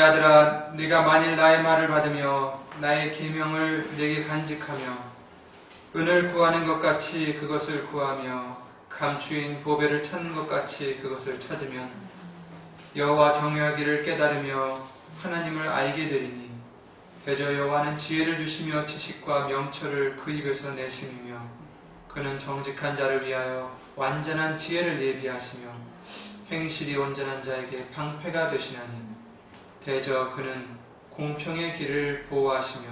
아들아, 네가 만일 나의 말을 받으며 나의 계명을 네게 간직하며 은을 구하는 것 같이 그것을 구하며 감추인 보배를 찾는 것 같이 그것을 찾으면 여호와 경외하기를 깨달으며 하나님을 알게 되리니 대저 여호와는 지혜를 주시며 지식과 명철을 그 입에서 내심이며 그는 정직한 자를 위하여 완전한 지혜를 예비하시며 행실이 온전한 자에게 방패가 되시나니 대저 그는 공평의 길을 보호하시며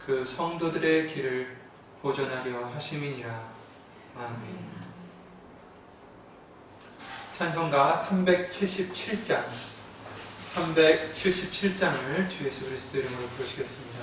그 성도들의 길을 보존하려 하심이니라. 아멘. 찬송가 377장 377장을 주 예수 그리스도 이름으로 부르시겠습니다.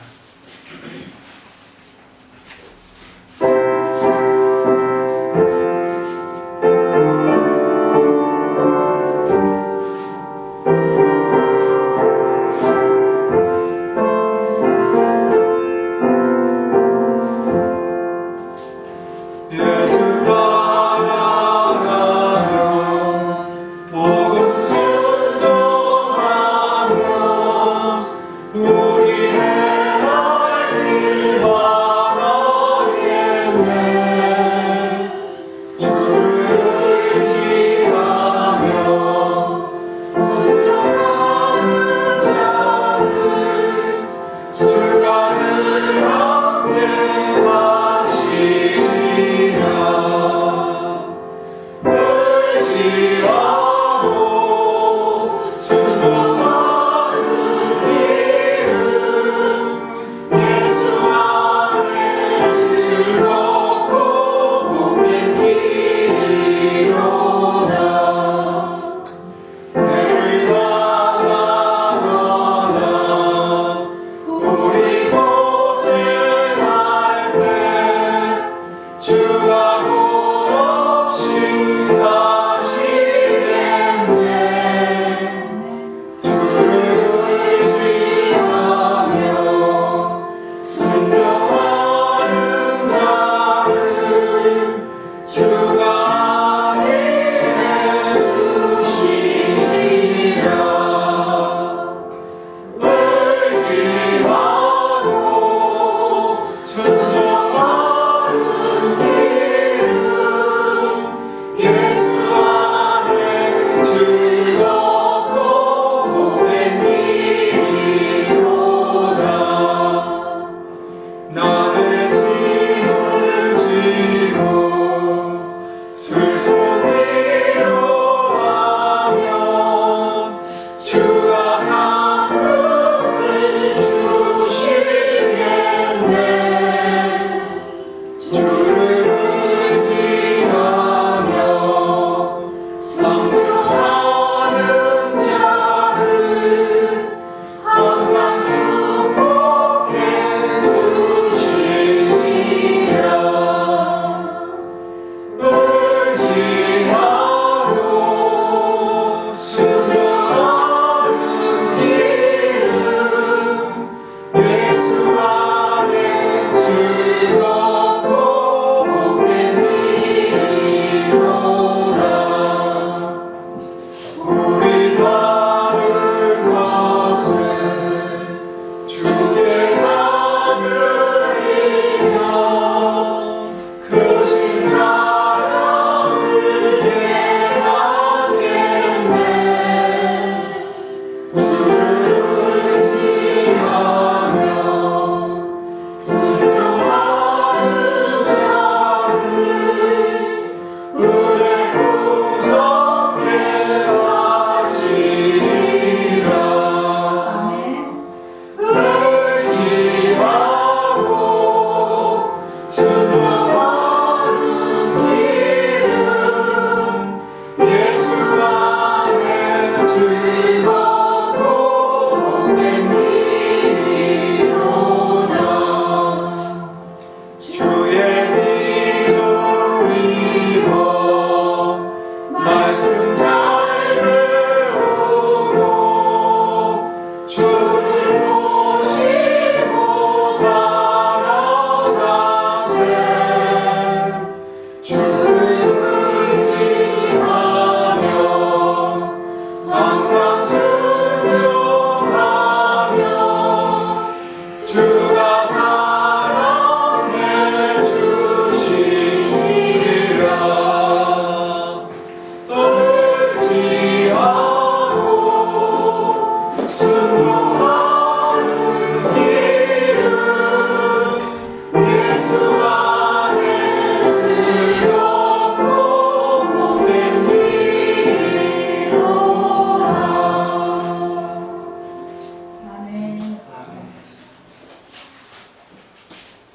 우리의 날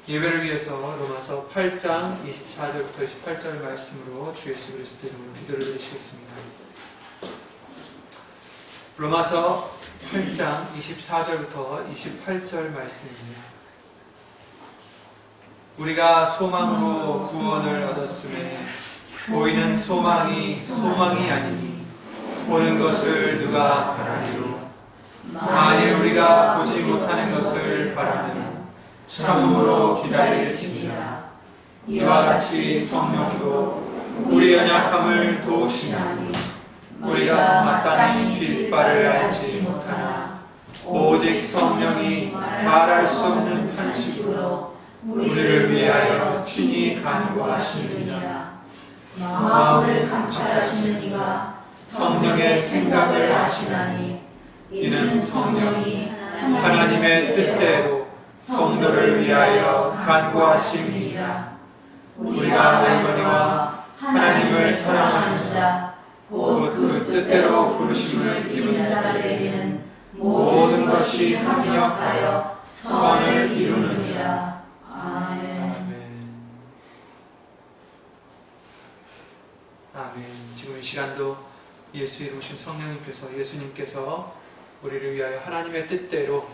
예배를 위해서 로마서 8장 24절부터 28절 말씀으로 주 예수 그리스도 이름으로 기도를 드리시겠습니다. 로마서 8장 24절부터 28절 말씀입니다. 우리가 소망으로 구원을 얻었음에 보이는 소망이 아니니 보는 것을 누가 바라리요. 만일 우리가 보지 못하는 것을 바라면 참으로 기다릴지니라. 이와 같이 성령도 우리 연약함을 도우시나니 우리가 마땅히 빌바를 알지 못하나 오직 성령이 말할 수 없는 탄식으로 우리를 위하여 친히 간구하시느니라. 마음을 감찰하시는 이가 성령의 생각을 아시나니 이는 성령이 하나님의 뜻대로 성도를 위하여 간구하심이니라. 우리가 알거니와 하나님을 사랑하는 자 곧 그 뜻대로 부르심을 입은 자들에게는 모든 것이 합력하여 선을 이루느니라. 아멘. 아멘. 지금 이 시간도 예수 이루신 성령님께서 예수님께서 우리를 위하여 하나님의 뜻대로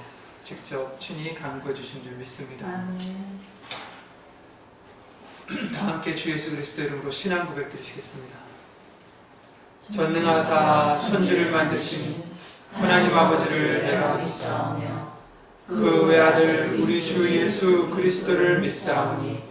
직접 친히 간구해 주신 줄 믿습니다. 아멘. 다 함께 주 예수 그리스도 이름으로 신앙 고백 드리시겠습니다. 전능하사 천지를 만드신 하나님 아버지를 내가 믿사오며 그 외아들 우리 주 예수 그리스도를 믿사오니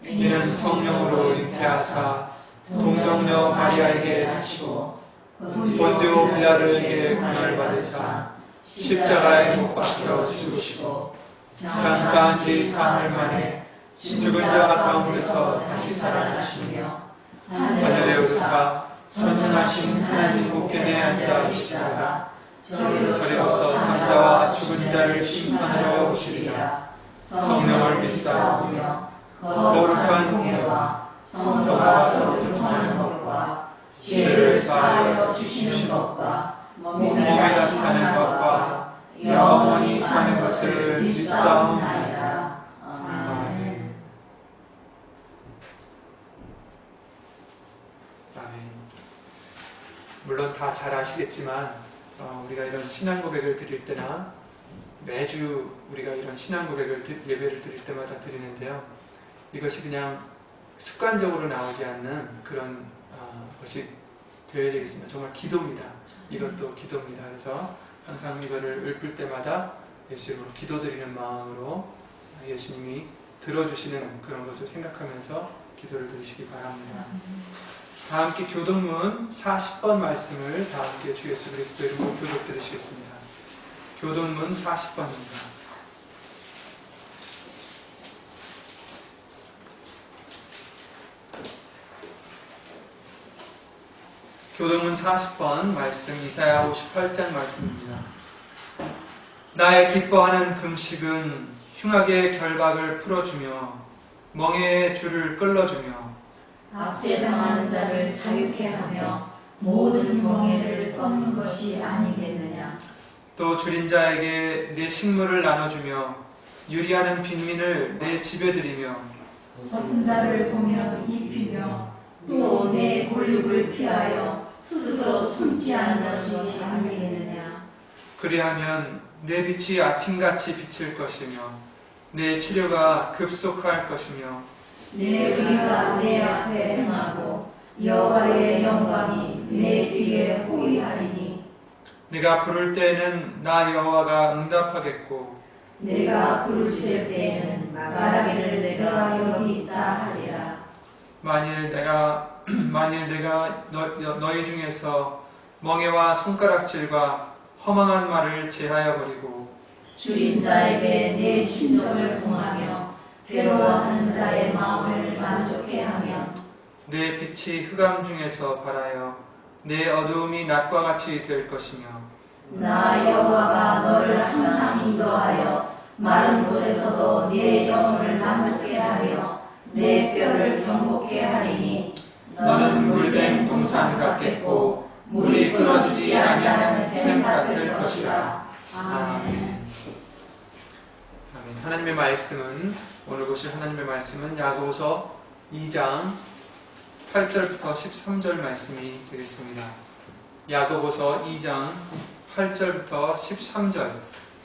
이는 성령으로 잉태하사 동정녀 마리아에게 나시고 본디오 빌라도에게 고난을 받으사 십자가에 못 박혀 죽으시고 장사한 지 사흘 만에 죽은 자 가운데서 다시 살아나시며 하늘에 오르사 전능하신 하나님 우편에 앉아 계시다가 저리로서 산자와 죽은 자를 심판하러 오시리라. 성령을 믿사오며 거룩한 공예와 성서와 서로 교통하는 것과 죄를 사하여 주시는 것과 몸에다 사는 것과 영원히 사는 것을 믿사옵나이다. 아멘. 아멘. 물론 다 잘 아시겠지만 우리가 이런 신앙 고백을 드릴 때나 매주 우리가 이런 신앙 고백을 예배를 드릴 때마다 드리는데요. 이것이 그냥 습관적으로 나오지 않는 그런 것이 되어야 되겠습니다. 정말 기도입니다. 이것도 기도입니다. 그래서 항상 이거를 읊을 때마다 예수 이름으로 기도드리는 마음으로 예수님이 들어주시는 그런 것을 생각하면서 기도를 드리시기 바랍니다. 다 함께 교동문 40번 말씀을 다 함께 주 예수 그리스도 이름으로 교독 드리시겠습니다. 교동문 40번입니다. 교동문 40번 말씀 이사야 58장 말씀입니다. 나의 기뻐하는 금식은 흉악의 결박을 풀어주며 멍에의 줄을 끌어주며 압제당하는 자를 자유케 하며 모든 멍에를 꺾는 것이 아니겠느냐. 또 줄인 자에게 내 식물을 나눠주며 유리하는 빈민을 내 집에 들이며 벗은 자를 보며 입히며 또 내 골육을 피하여 스스로 숨지 않는 것이 아니겠느냐. 그리하면 내 빛이 아침같이 비칠 것이며 내 치료가 급속할 것이며 내 의가 내 앞에 행하고 여호와의 영광이 내 뒤에 호위하리니 내가 부를 때에는 나 여호와가 응답하겠고 내가 부르실 때에는 말하기를 내가 여기 있다 하리라. 만일 내가 너희 중에서 멍에와 손가락질과 허망한 말을 제하여 버리고 줄인 자에게 내 심정을 통하며 괴로워하는 자의 마음을 만족해 하며 내 빛이 흑암 중에서 발하여 내 어두움이 낮과 같이 될 것이며 나 여호와가 너를 항상 인도하여 마른 곳에서도 내 영혼을 만족해 하며 내 뼈를 경복해 하리니 너는 물된 동산 같겠고 물이 끊어지지 아니하는 샘 같을 것이라. 아멘. 아멘. 하나님의 말씀은, 오늘 보실 하나님의 말씀은 야고보서 2장 8절부터 13절 말씀이 되겠습니다. 야고보서 2장 8절부터 13절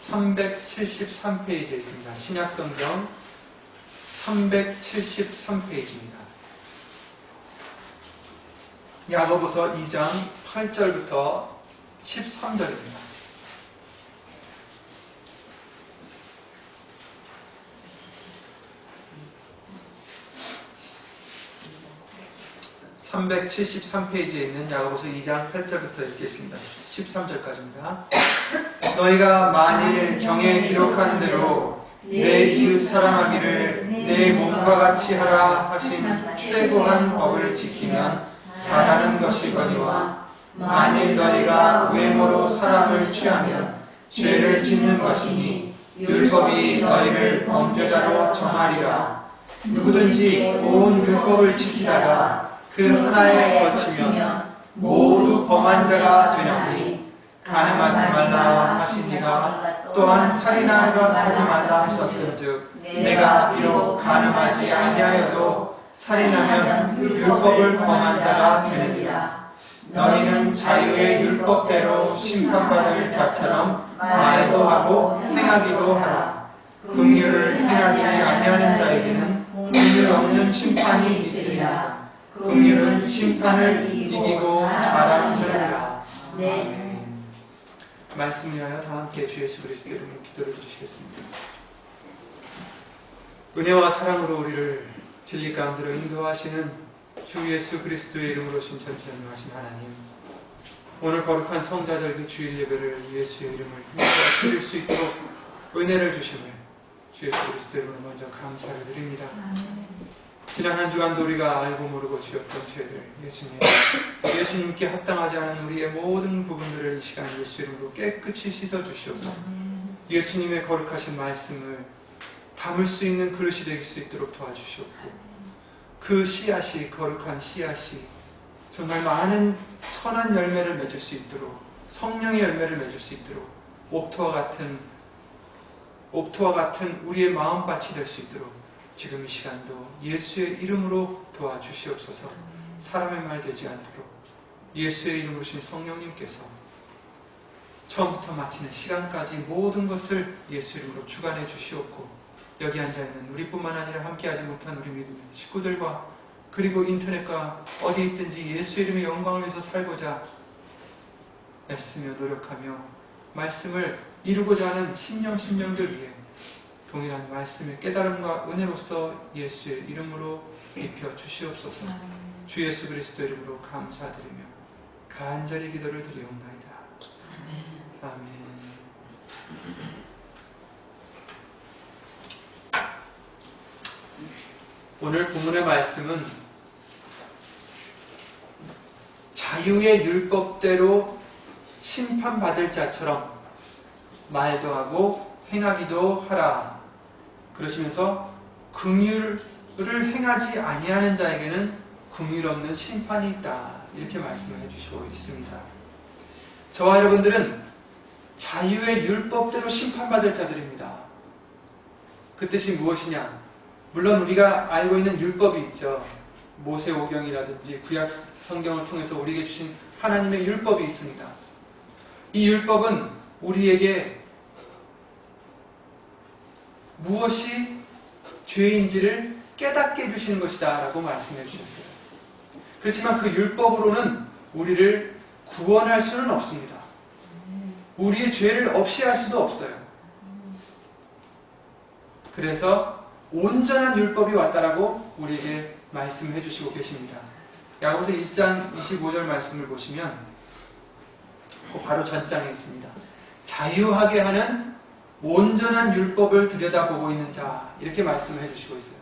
373페이지에 있습니다. 신약성경 373페이지입니다. 야고보서 2장 8절부터 13절입니다. (373페이지에) 있는 야고보서 2장 8절부터 읽겠습니다. 13절까지입니다. 너희가 만일 경에 기록한 대로 내 이웃 사랑하기를 내 몸과 같이 하라 하신 최고한 법을 지키면 잘하는 것이거니와, 만일 너희가 외모로 사람을 취하면 죄를 짓는 것이니 율법이 너희를 범죄자로 정하리라. 누구든지 온 율법을 지키다가 그 하나에 거치면 모두 범한 자가 되나니, 간음하지 말라 하시니가 또한 살인하지 말라 하셨은즉, 내가 비록 간음하지 아니하여도 살인하면 율법을 범한 자가 되느니라. 너희는 자유의 율법대로 심판받을 자처럼 말도 하고 행하기도 하라. 긍휼을 행하지 아니하는 자에게는 긍휼 없는 심판이 있으리라. 긍휼은 심판을 이기고 자랑하느니라. 네. 말씀 위하여 다 함께 주 예수 그리스도의 이름으로 기도를 드리시겠습니다. 은혜와 사랑으로 우리를 진리 가운데로 인도하시는 주 예수 그리스도의 이름으로 신천지전능하신 하나님, 오늘 거룩한 성자절기 주일 예배를 예수의 이름을 드릴 수 있도록 은혜를 주심을 주 예수 그리스도의 이름으로 먼저 감사를 드립니다. 지난 한 주간도 우리가 알고 모르고 지었던 죄들, 예수님께 합당하지 않은 우리의 모든 부분들을 이 시간 예수 이름으로 깨끗이 씻어주시옵소서. 예수님의 거룩하신 말씀을 담을 수 있는 그릇이 될 수 있도록 도와주시옵고, 그 씨앗이, 거룩한 씨앗이 정말 많은 선한 열매를 맺을 수 있도록, 성령의 열매를 맺을 수 있도록, 옥토와 같은 우리의 마음밭이 될 수 있도록 지금 이 시간도 예수의 이름으로 도와주시옵소서. 사람의 말 되지 않도록 예수의 이름으로 신 성령님께서 처음부터 마치는 시간까지 모든 것을 예수 이름으로 주관해 주시옵고, 여기 앉아있는 우리뿐만 아니라 함께하지 못한 우리 믿음의 식구들과, 그리고 인터넷과 어디 있든지 예수 이름의 영광을 위해서 살고자 애쓰며 노력하며 말씀을 이루고자 하는 심령들 위해 동일한 말씀의 깨달음과 은혜로서 예수의 이름으로 입혀 주시옵소서. 주 예수 그리스도 이름으로 감사드리며 간절히 기도를 드리옵나이다. 아멘. 오늘 본문의 말씀은 자유의 율법대로 심판받을 자처럼 말도 하고 행하기도 하라. 그러시면서 긍휼을 행하지 아니하는 자에게는 긍휼 없는 심판이 있다, 이렇게 말씀을 해주시고 있습니다. 저와 여러분들은 자유의 율법대로 심판받을 자들입니다. 그 뜻이 무엇이냐? 물론 우리가 알고 있는 율법이 있죠. 모세오경이라든지 구약 성경을 통해서 우리에게 주신 하나님의 율법이 있습니다. 이 율법은 우리에게 무엇이 죄인지를 깨닫게 해주시는 것이다 라고 말씀해 주셨어요. 그렇지만 그 율법으로는 우리를 구원할 수는 없습니다. 우리의 죄를 없이 할 수도 없어요. 그래서 온전한 율법이 왔다라고 우리에게 말씀해 주시고 계십니다. 야고보서 1장 25절 말씀을 보시면 바로 전장에 있습니다. 자유하게 하는 온전한 율법을 들여다보고 있는 자, 이렇게 말씀을 해주시고 있어요.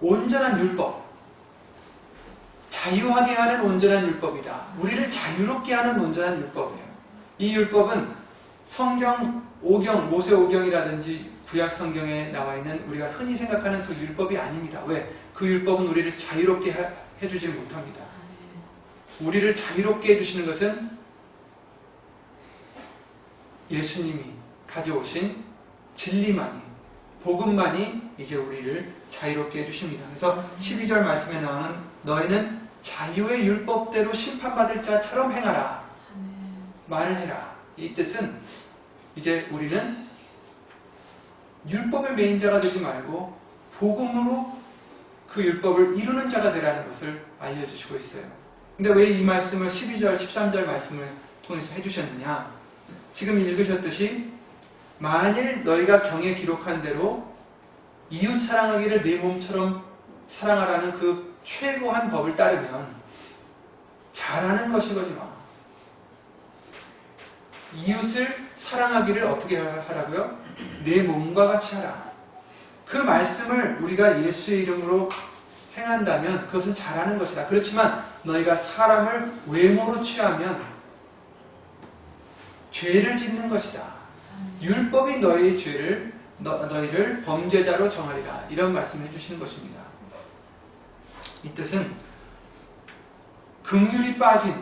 온전한 율법, 자유하게 하는 온전한 율법이다. 우리를 자유롭게 하는 온전한 율법이에요. 이 율법은 성경 오경, 모세오경이라든지 구약 성경에 나와 있는 우리가 흔히 생각하는 그 율법이 아닙니다. 왜? 그 율법은 우리를 자유롭게 해주지 못합니다. 우리를 자유롭게 해주시는 것은 예수님이 가져오신 진리만이, 복음만이 이제 우리를 자유롭게 해주십니다. 그래서 12절 말씀에 나오는 너희는 자유의 율법대로 심판받을 자처럼 행하라. 말을 해라. 이 뜻은 이제 우리는 율법의 매인자가 되지 말고 복음으로 그 율법을 이루는 자가 되라는 것을 알려주시고 있어요. 근데 왜 이 말씀을 12절, 13절 말씀을 통해서 해주셨느냐? 지금 읽으셨듯이 만일 너희가 경에 기록한 대로 이웃 사랑하기를 내 몸처럼 사랑하라는 그 최고한 법을 따르면 잘하는 것이거니와 이웃을 사랑하기를 어떻게 하라고요? 내 몸과 같이 하라. 그 말씀을 우리가 예수의 이름으로 행한다면 그것은 잘하는 것이다. 그렇지만 너희가 사람을 외모로 취하면 죄를 짓는 것이다. 율법이 너희의 죄를 너희를 범죄자로 정하리라. 이런 말씀을 해주시는 것입니다. 이 뜻은 긍휼이 빠진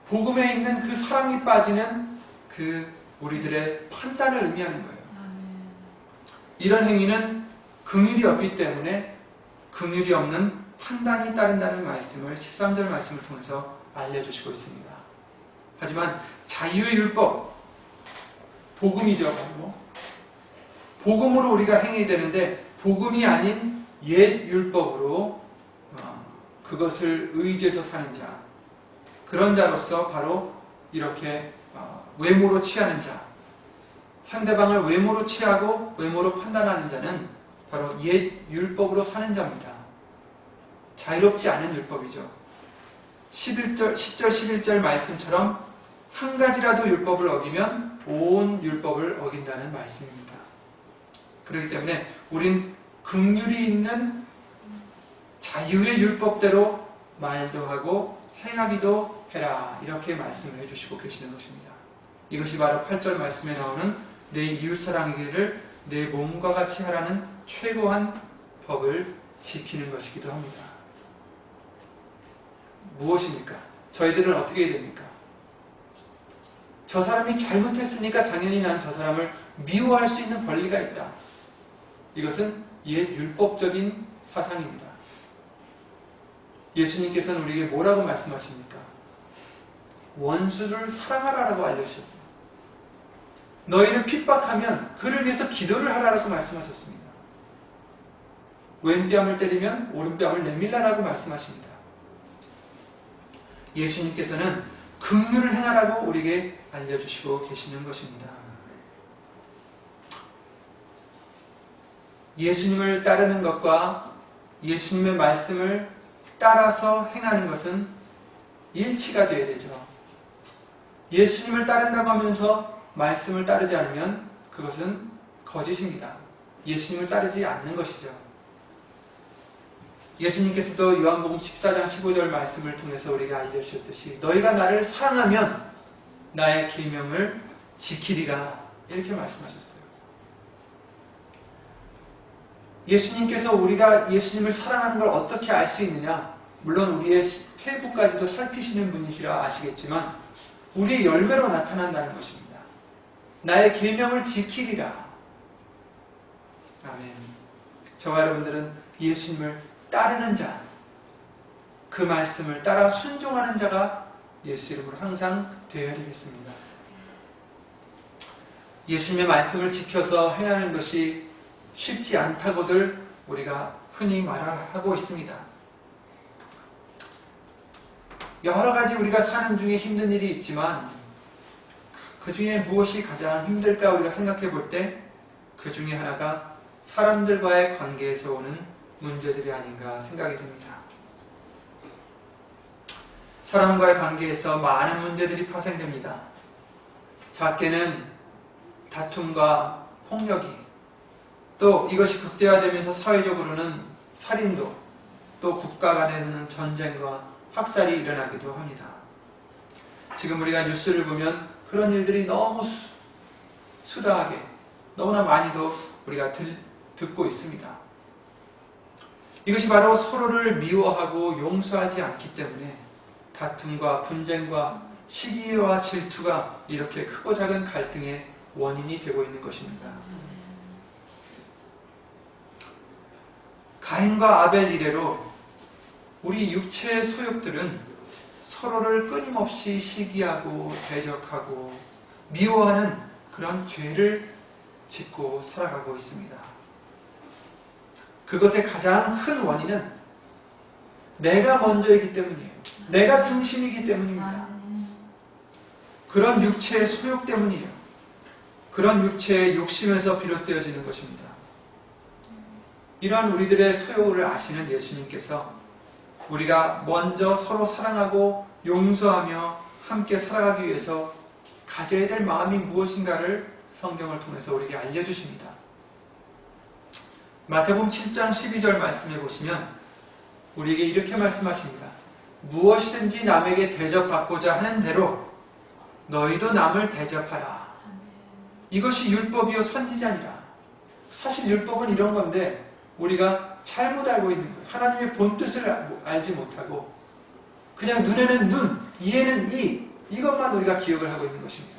복음에 있는 그 사랑이 빠지는 그 우리들의 판단을 의미하는 거예요. 이런 행위는 긍휼이 없기 때문에 긍휼이 없는 판단이 따른다는 말씀을 13절 말씀을 통해서 알려주시고 있습니다. 하지만 자유의 율법, 복음이죠. 복음으로 우리가 행해야 되는데 복음이 아닌 옛 율법으로 그것을 의지해서 사는 자, 그런 자로서 바로 이렇게 외모로 취하는 자, 상대방을 외모로 취하고 외모로 판단하는 자는 바로 옛 율법으로 사는 자입니다. 자유롭지 않은 율법이죠. 10절 11절 말씀처럼 한 가지라도 율법을 어기면 온 율법을 어긴다는 말씀입니다. 그렇기 때문에 우린 긍휼이 있는 자유의 율법대로 말도 하고 행하기도 해라. 이렇게 말씀을 해주시고 계시는 것입니다. 이것이 바로 8절 말씀에 나오는 내 이웃사랑이기를 내 몸과 같이 하라는 최고한 법을 지키는 것이기도 합니다. 무엇입니까? 저희들은 어떻게 해야 됩니까? 저 사람이 잘못했으니까 당연히 난 저 사람을 미워할 수 있는 권리가 있다. 이것은 옛 율법적인 사상입니다. 예수님께서는 우리에게 뭐라고 말씀하십니까? 원수를 사랑하라고 알려주셨습니다. 너희를 핍박하면 그를 위해서 기도를 하라고 말씀하셨습니다. 왼뺨을 때리면 오른뺨을 내밀라라고 말씀하십니다. 예수님께서는 긍휼을 행하라고 우리에게 알려주시고 계시는 것입니다. 예수님을 따르는 것과 예수님의 말씀을 따라서 행하는 것은 일치가 되어야 되죠. 예수님을 따른다고 하면서 말씀을 따르지 않으면 그것은 거짓입니다. 예수님을 따르지 않는 것이죠. 예수님께서도 요한복음 14장 15절 말씀을 통해서 우리에게 알려주셨듯이 너희가 나를 사랑하면 나의 계명을 지키리라 이렇게 말씀하셨어요. 예수님께서 우리가 예수님을 사랑하는 걸 어떻게 알 수 있느냐? 물론 우리의 폐부까지도 살피시는 분이시라 아시겠지만 우리의 열매로 나타난다는 것입니다. 나의 계명을 지키리라. 아멘. 저와 여러분들은 예수님을 따르는 자, 그 말씀을 따라 순종하는 자가 예수 이름으로 항상 되어야 되겠습니다. 예수님의 말씀을 지켜서 행하는 것이 쉽지 않다고들 우리가 흔히 말하고 있습니다. 여러 가지 우리가 사는 중에 힘든 일이 있지만 그 중에 무엇이 가장 힘들까 우리가 생각해 볼 때 그 중에 하나가 사람들과의 관계에서 오는 문제들이 아닌가 생각이 듭니다. 사람과의 관계에서 많은 문제들이 파생됩니다. 작게는 다툼과 폭력이, 또 이것이 극대화되면서 사회적으로는 살인도, 또 국가 간에는 전쟁과 학살이 일어나기도 합니다. 지금 우리가 뉴스를 보면 그런 일들이 너무 수다하게 너무나 많이도 우리가 듣고 있습니다. 이것이 바로 서로를 미워하고 용서하지 않기 때문에 다툼과 분쟁과 시기와 질투가 이렇게 크고 작은 갈등의 원인이 되고 있는 것입니다. 가인과 아벨 이래로 우리 육체의 소욕들은 서로를 끊임없이 시기하고 대적하고 미워하는 그런 죄를 짓고 살아가고 있습니다. 그것의 가장 큰 원인은 내가 먼저이기 때문이에요. 내가 중심이기 때문입니다. 그런 육체의 소욕 때문이에요. 그런 육체의 욕심에서 비롯되어지는 것입니다. 이러한 우리들의 소욕을 아시는 예수님께서 우리가 먼저 서로 사랑하고 용서하며 함께 살아가기 위해서 가져야 될 마음이 무엇인가를 성경을 통해서 우리에게 알려주십니다. 마태복음 7장 12절 말씀해 보시면 우리에게 이렇게 말씀하십니다. 무엇이든지 남에게 대접받고자 하는 대로 너희도 남을 대접하라. 이것이 율법이요 선지자니라. 사실 율법은 이런 건데 우리가 잘못 알고 있는 거예요. 하나님의 본뜻을 알지 못하고 그냥 눈에는 눈, 이에는 이, 이것만 우리가 기억을 하고 있는 것입니다.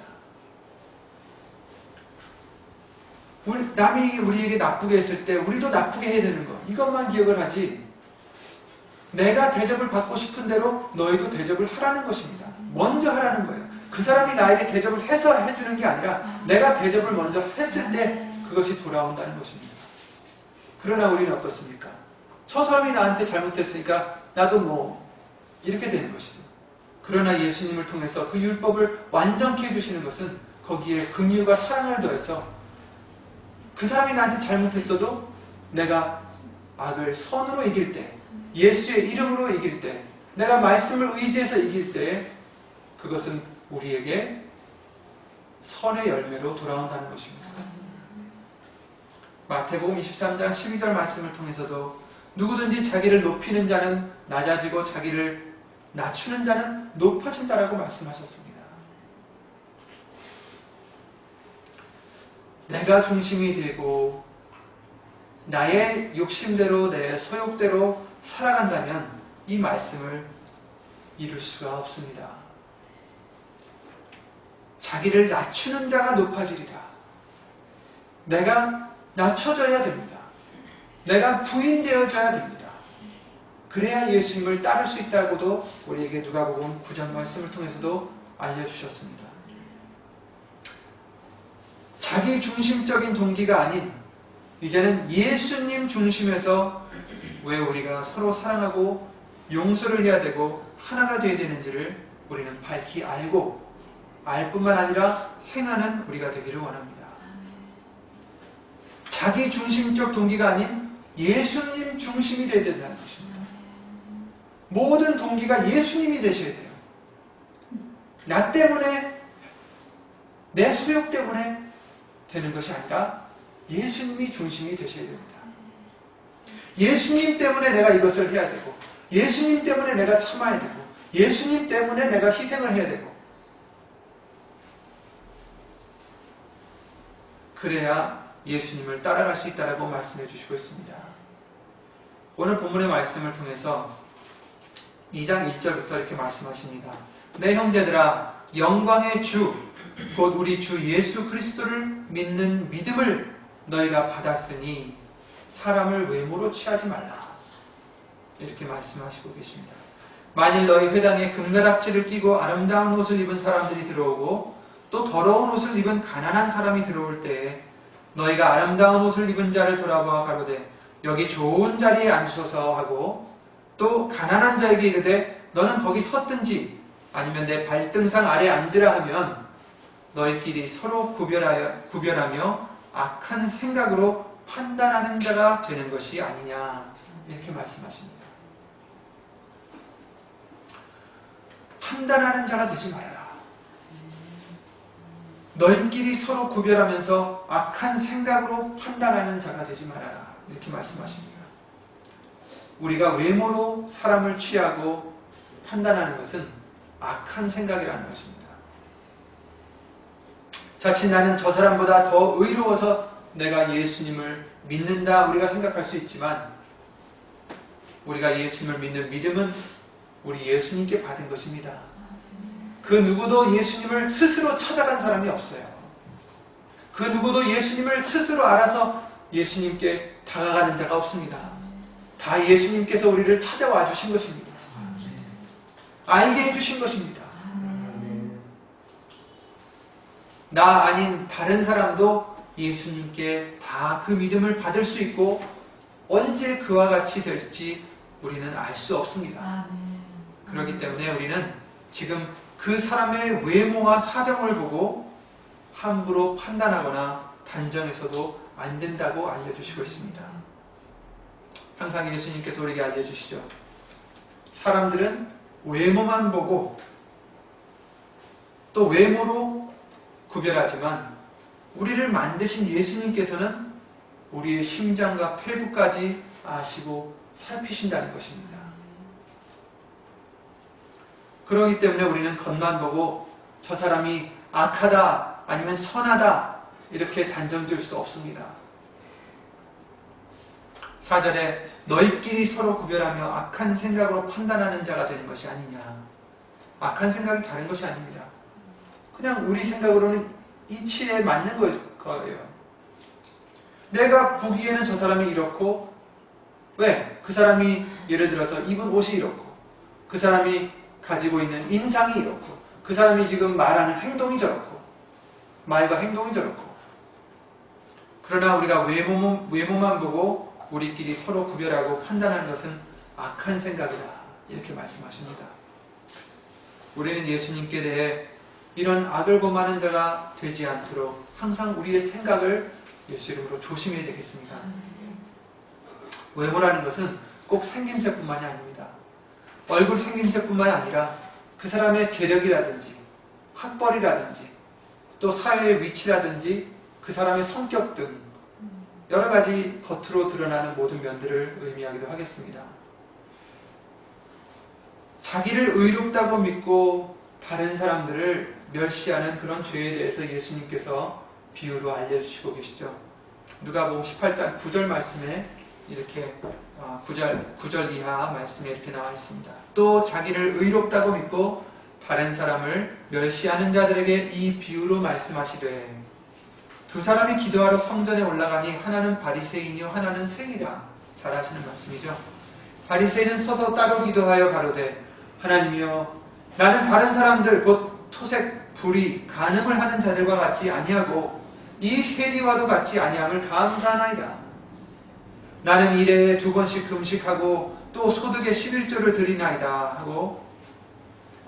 남이 우리에게 나쁘게 했을 때 우리도 나쁘게 해야 되는 거, 이것만 기억을 하지 내가 대접을 받고 싶은 대로 너희도 대접을 하라는 것입니다. 먼저 하라는 거예요. 그 사람이 나에게 대접을 해서 해주는 게 아니라 내가 대접을 먼저 했을 때 그것이 돌아온다는 것입니다. 그러나 우리는 어떻습니까? 저 사람이 나한테 잘못했으니까 나도 뭐 이렇게 되는 것이죠. 그러나 예수님을 통해서 그 율법을 완전케 해주시는 것은 거기에 긍휼과 사랑을 더해서 그 사람이 나한테 잘못했어도 내가 악을 선으로 이길 때, 예수의 이름으로 이길 때, 내가 말씀을 의지해서 이길 때 그것은 우리에게 선의 열매로 돌아온다는 것입니다. 마태복음 23장 12절 말씀을 통해서도 누구든지 자기를 높이는 자는 낮아지고 자기를 낮추는 자는 높아진다라고 말씀하셨습니다. 내가 중심이 되고 나의 욕심대로 내 소욕대로 살아간다면 이 말씀을 이룰 수가 없습니다. 자기를 낮추는 자가 높아지리라. 내가 낮춰져야 됩니다. 내가 부인되어져야 됩니다. 그래야 예수님을 따를 수 있다고도 우리에게 누가복음 9장 말씀을 통해서도 알려주셨습니다. 자기 중심적인 동기가 아닌 이제는 예수님 중심에서 왜 우리가 서로 사랑하고 용서를 해야 되고 하나가 되어야 되는지를 우리는 밝히 알고 알 뿐만 아니라 행하는 우리가 되기를 원합니다. 자기 중심적 동기가 아닌 예수님 중심이 되어야 된다는 것입니다. 모든 동기가 예수님이 되셔야 돼요. 나 때문에, 내 소욕 때문에 되는 것이 아니라 예수님이 중심이 되셔야 됩니다. 예수님 때문에 내가 이것을 해야 되고, 예수님 때문에 내가 참아야 되고, 예수님 때문에 내가 희생을 해야 되고, 그래야 예수님을 따라갈 수 있다라고 말씀해 주시고 있습니다. 오늘 본문의 말씀을 통해서 2장 1절부터 이렇게 말씀하십니다. 내 형제들아, 영광의 주, 곧 우리 주 예수 그리스도를 믿는 믿음을 너희가 받았으니 사람을 외모로 취하지 말라. 이렇게 말씀하시고 계십니다. 만일 너희 회당에 금가락지를 끼고 아름다운 옷을 입은 사람들이 들어오고 또 더러운 옷을 입은 가난한 사람이 들어올 때에 너희가 아름다운 옷을 입은 자를 돌아보아 가로되 여기 좋은 자리에 앉으소서 하고 또 가난한 자에게 이르되 너는 거기 섰든지 아니면 내 발등상 아래 앉으라 하면 너희끼리 서로 구별하며 악한 생각으로 판단하는 자가 되는 것이 아니냐, 이렇게 말씀하십니다. 판단하는 자가 되지 말아라. 너희끼리 서로 구별하면서 악한 생각으로 판단하는 자가 되지 말아라, 이렇게 말씀하십니다. 우리가 외모로 사람을 취하고 판단하는 것은 악한 생각이라는 것입니다. 자칫 나는 저 사람보다 더 의로워서 내가 예수님을 믿는다 우리가 생각할 수 있지만, 우리가 예수님을 믿는 믿음은 우리 예수님께 받은 것입니다. 그 누구도 예수님을 스스로 찾아간 사람이 없어요. 그 누구도 예수님을 스스로 알아서 예수님께 다가가는 자가 없습니다. 다 예수님께서 우리를 찾아와 주신 것입니다. 알게 해주신 것입니다. 나 아닌 다른 사람도 예수님께 다 그 믿음을 받을 수 있고 언제 그와 같이 될지 우리는 알 수 없습니다. 그렇기 때문에 우리는 지금 그 사람의 외모와 사정을 보고 함부로 판단하거나 단정해서도 안 된다고 알려주시고 있습니다. 항상 예수님께서 우리에게 알려주시죠. 사람들은 외모만 보고 또 외모로 구별하지만 우리를 만드신 예수님께서는 우리의 심장과 폐부까지 아시고 살피신다는 것입니다. 그렇기 때문에 우리는 겉만 보고 저 사람이 악하다 아니면 선하다 이렇게 단정지을 수 없습니다. 4절에 너희끼리 서로 구별하며 악한 생각으로 판단하는 자가 되는 것이 아니냐. 악한 생각이 다른 것이 아닙니다. 그냥 우리 생각으로는 이치에 맞는 거예요. 내가 보기에는 저 사람이 이렇고, 왜? 그 사람이 예를 들어서 입은 옷이 이렇고, 그 사람이 가지고 있는 인상이 이렇고, 그 사람이 지금 말하는 행동이 저렇고, 말과 행동이 저렇고. 그러나 우리가 외모만 보고 우리끼리 서로 구별하고 판단하는 것은 악한 생각이다. 이렇게 말씀하십니다. 우리는 예수님께 대해 이런 악을 범하는 자가 되지 않도록 항상 우리의 생각을 예수 이름으로 조심해야 되겠습니다. 외모라는 것은 꼭 생김새뿐만이 아닙니다. 얼굴 생김새뿐만이 아니라 그 사람의 재력이라든지 학벌이라든지 또 사회의 위치라든지 그 사람의 성격 등 여러 가지 겉으로 드러나는 모든 면들을 의미하기도 하겠습니다. 자기를 의롭다고 믿고 다른 사람들을 멸시하는 그런 죄에 대해서 예수님께서 비유로 알려주시고 계시죠. 누가복음 18장 9절 말씀에 이렇게 9절 이하 말씀에 이렇게 나와 있습니다. 또 자기를 의롭다고 믿고 다른 사람을 멸시하는 자들에게 이 비유로 말씀하시되 두 사람이 기도하러 성전에 올라가니 하나는 바리새인이요 하나는 세리라. 잘 아시는 말씀이죠. 바리새인은 서서 따로 기도하여 가로되 하나님이여 나는 다른 사람들 곧 토색, 불의, 간음을 하는 자들과 같이 아니하고 이 세리와도 같이 아니함을 감사하나이다. 나는 일에 2번씩 금식하고 또 소득의 11조를 드리나이다 하고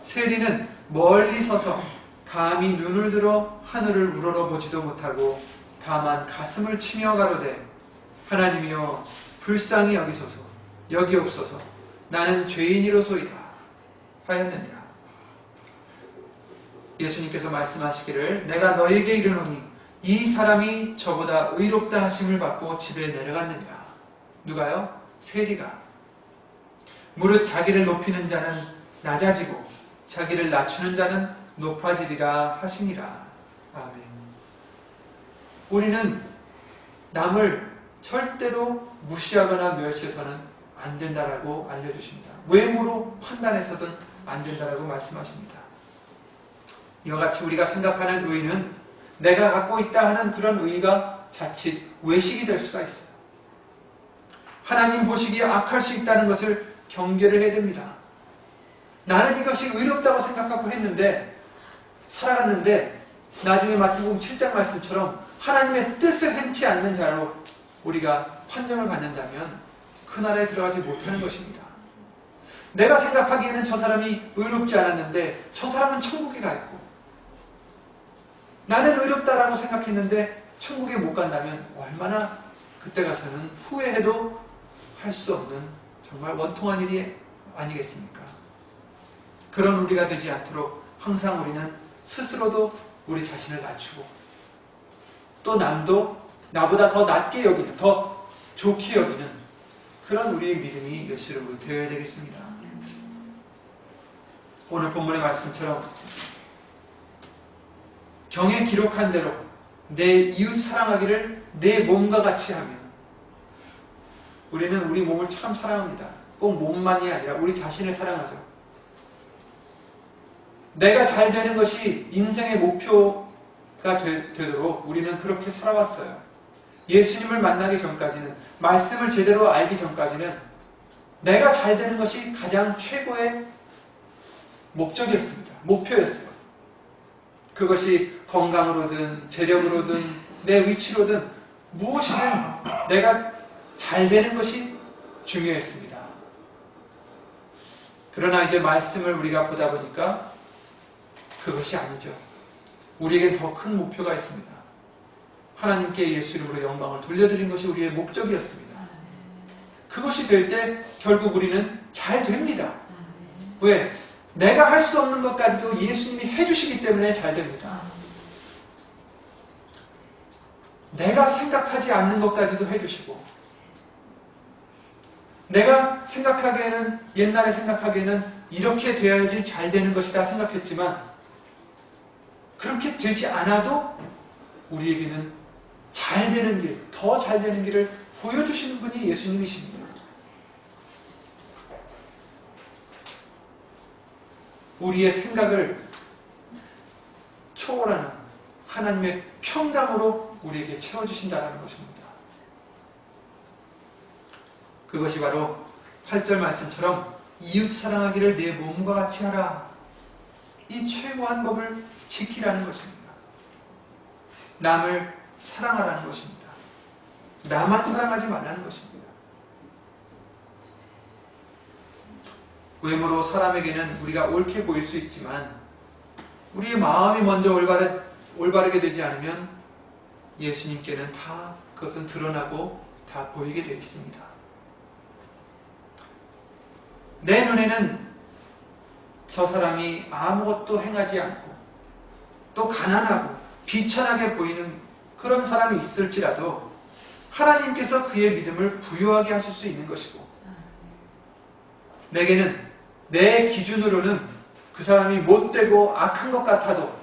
세리는 멀리 서서 감히 눈을 들어 하늘을 우러러보지도 못하고 다만 가슴을 치며 가로되 하나님이여 불쌍히 여기옵소서 나는 죄인이로소이다 하였느니라. 예수님께서 말씀하시기를 내가 너에게 이르노니 이 사람이 저보다 의롭다 하심을 받고 집에 내려갔느니라. 누가요? 세리가. 무릇 자기를 높이는 자는 낮아지고 자기를 낮추는 자는 높아지리라 하시니라. 아멘. 우리는 남을 절대로 무시하거나 멸시해서는 안 된다라고 알려주십니다. 외모로 판단해서든 안 된다라고 말씀하십니다. 이와 같이 우리가 생각하는 의는 내가 갖고 있다 하는 그런 의가 자칫 외식이 될 수가 있어요. 하나님 보시기에 악할 수 있다는 것을 경계를 해야 됩니다. 나는 이것이 의롭다고 생각하고 했는데 살아갔는데 나중에 마태복음 7장 말씀처럼 하나님의 뜻을 행치 않는 자로 우리가 판정을 받는다면 그 나라에 들어가지 못하는 것입니다. 내가 생각하기에는 저 사람이 의롭지 않았는데 저 사람은 천국에 가 있고 나는 의롭다라고 생각했는데 천국에 못 간다면 얼마나 그때 가서는 후회해도 할 수 없는 정말 원통한 일이 아니겠습니까? 그런 우리가 되지 않도록 항상 우리는 스스로도 우리 자신을 낮추고 또 남도 나보다 더 낮게 여기는, 더 좋게 여기는 그런 우리의 믿음이 예수 이름으로 되어야 되겠습니다. 오늘 본문의 말씀처럼 경에 기록한 대로 내 이웃 사랑하기를 내 몸과 같이 하며 우리는 우리 몸을 참 사랑합니다. 꼭 몸만이 아니라 우리 자신을 사랑하죠. 내가 잘 되는 것이 인생의 목표가 되도록 우리는 그렇게 살아왔어요. 예수님을 만나기 전까지는 말씀을 제대로 알기 전까지는 내가 잘 되는 것이 가장 최고의 목적이었습니다. 목표였어요. 그것이 건강으로든 재력으로든 내 위치로든 무엇이든 내가 잘 되는 것이 중요했습니다. 그러나 이제 말씀을 우리가 보다 보니까 그것이 아니죠. 우리에겐 더 큰 목표가 있습니다. 하나님께 예수 이름으로 영광을 돌려드리는 것이 우리의 목적이었습니다. 그것이 될 때 결국 우리는 잘 됩니다. 왜? 내가 할 수 없는 것까지도 예수님이 해주시기 때문에 잘 됩니다. 내가 생각하지 않는 것까지도 해주시고, 내가 생각하기에는, 옛날에 생각하기에는 이렇게 돼야지 잘 되는 것이다 생각했지만 그렇게 되지 않아도 우리에게는 잘 되는 길, 더 잘 되는 길을 보여주시는 분이 예수님이십니다. 우리의 생각을 초월하는 하나님의 평강으로 우리에게 채워주신다는 것입니다. 그것이 바로 8절 말씀처럼 이웃 사랑하기를 내 몸과 같이 하라. 이 최고한 법을 지키라는 것입니다. 남을 사랑하라는 것입니다. 나만 사랑하지 말라는 것입니다. 외모로 사람에게는 우리가 옳게 보일 수 있지만 우리의 마음이 먼저 올바르게 되지 않으면 예수님께는 다 그것은 드러나고 다 보이게 되어 있습니다. 내 눈에는 저 사람이 아무것도 행하지 않고 또 가난하고 비천하게 보이는 그런 사람이 있을지라도 하나님께서 그의 믿음을 부유하게 하실 수 있는 것이고, 내게는 내 기준으로는 그 사람이 못되고 악한 것 같아도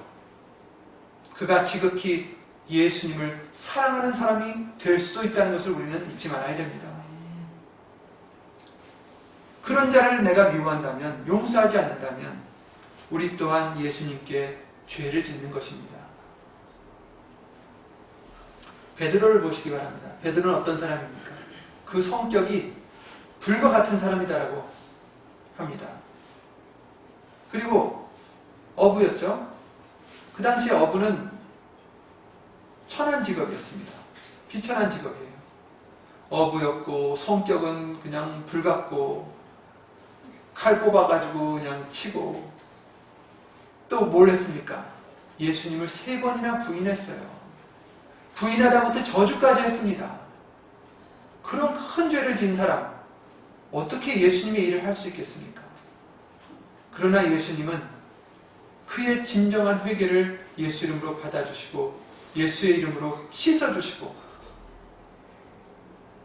그가 지극히 예수님을 사랑하는 사람이 될 수도 있다는 것을 우리는 잊지 말아야 됩니다. 그런 자를 내가 미워한다면, 용서하지 않는다면 우리 또한 예수님께 죄를 짓는 것입니다. 베드로를 보시기 바랍니다. 베드로는 어떤 사람입니까? 그 성격이 불과 같은 사람이다라고 합니다. 그리고 어부였죠. 그 당시에 어부는 천한 직업이었습니다. 비천한 직업이에요. 어부였고 성격은 그냥 불같고 칼 뽑아가지고 그냥 치고, 또 뭘 했습니까? 예수님을 3번이나 부인했어요. 부인하다못해 저주까지 했습니다. 그런 큰 죄를 지은 사람, 어떻게 예수님의 일을 할 수 있겠습니까? 그러나 예수님은 그의 진정한 회개를 예수 이름으로 받아주시고 예수의 이름으로 씻어주시고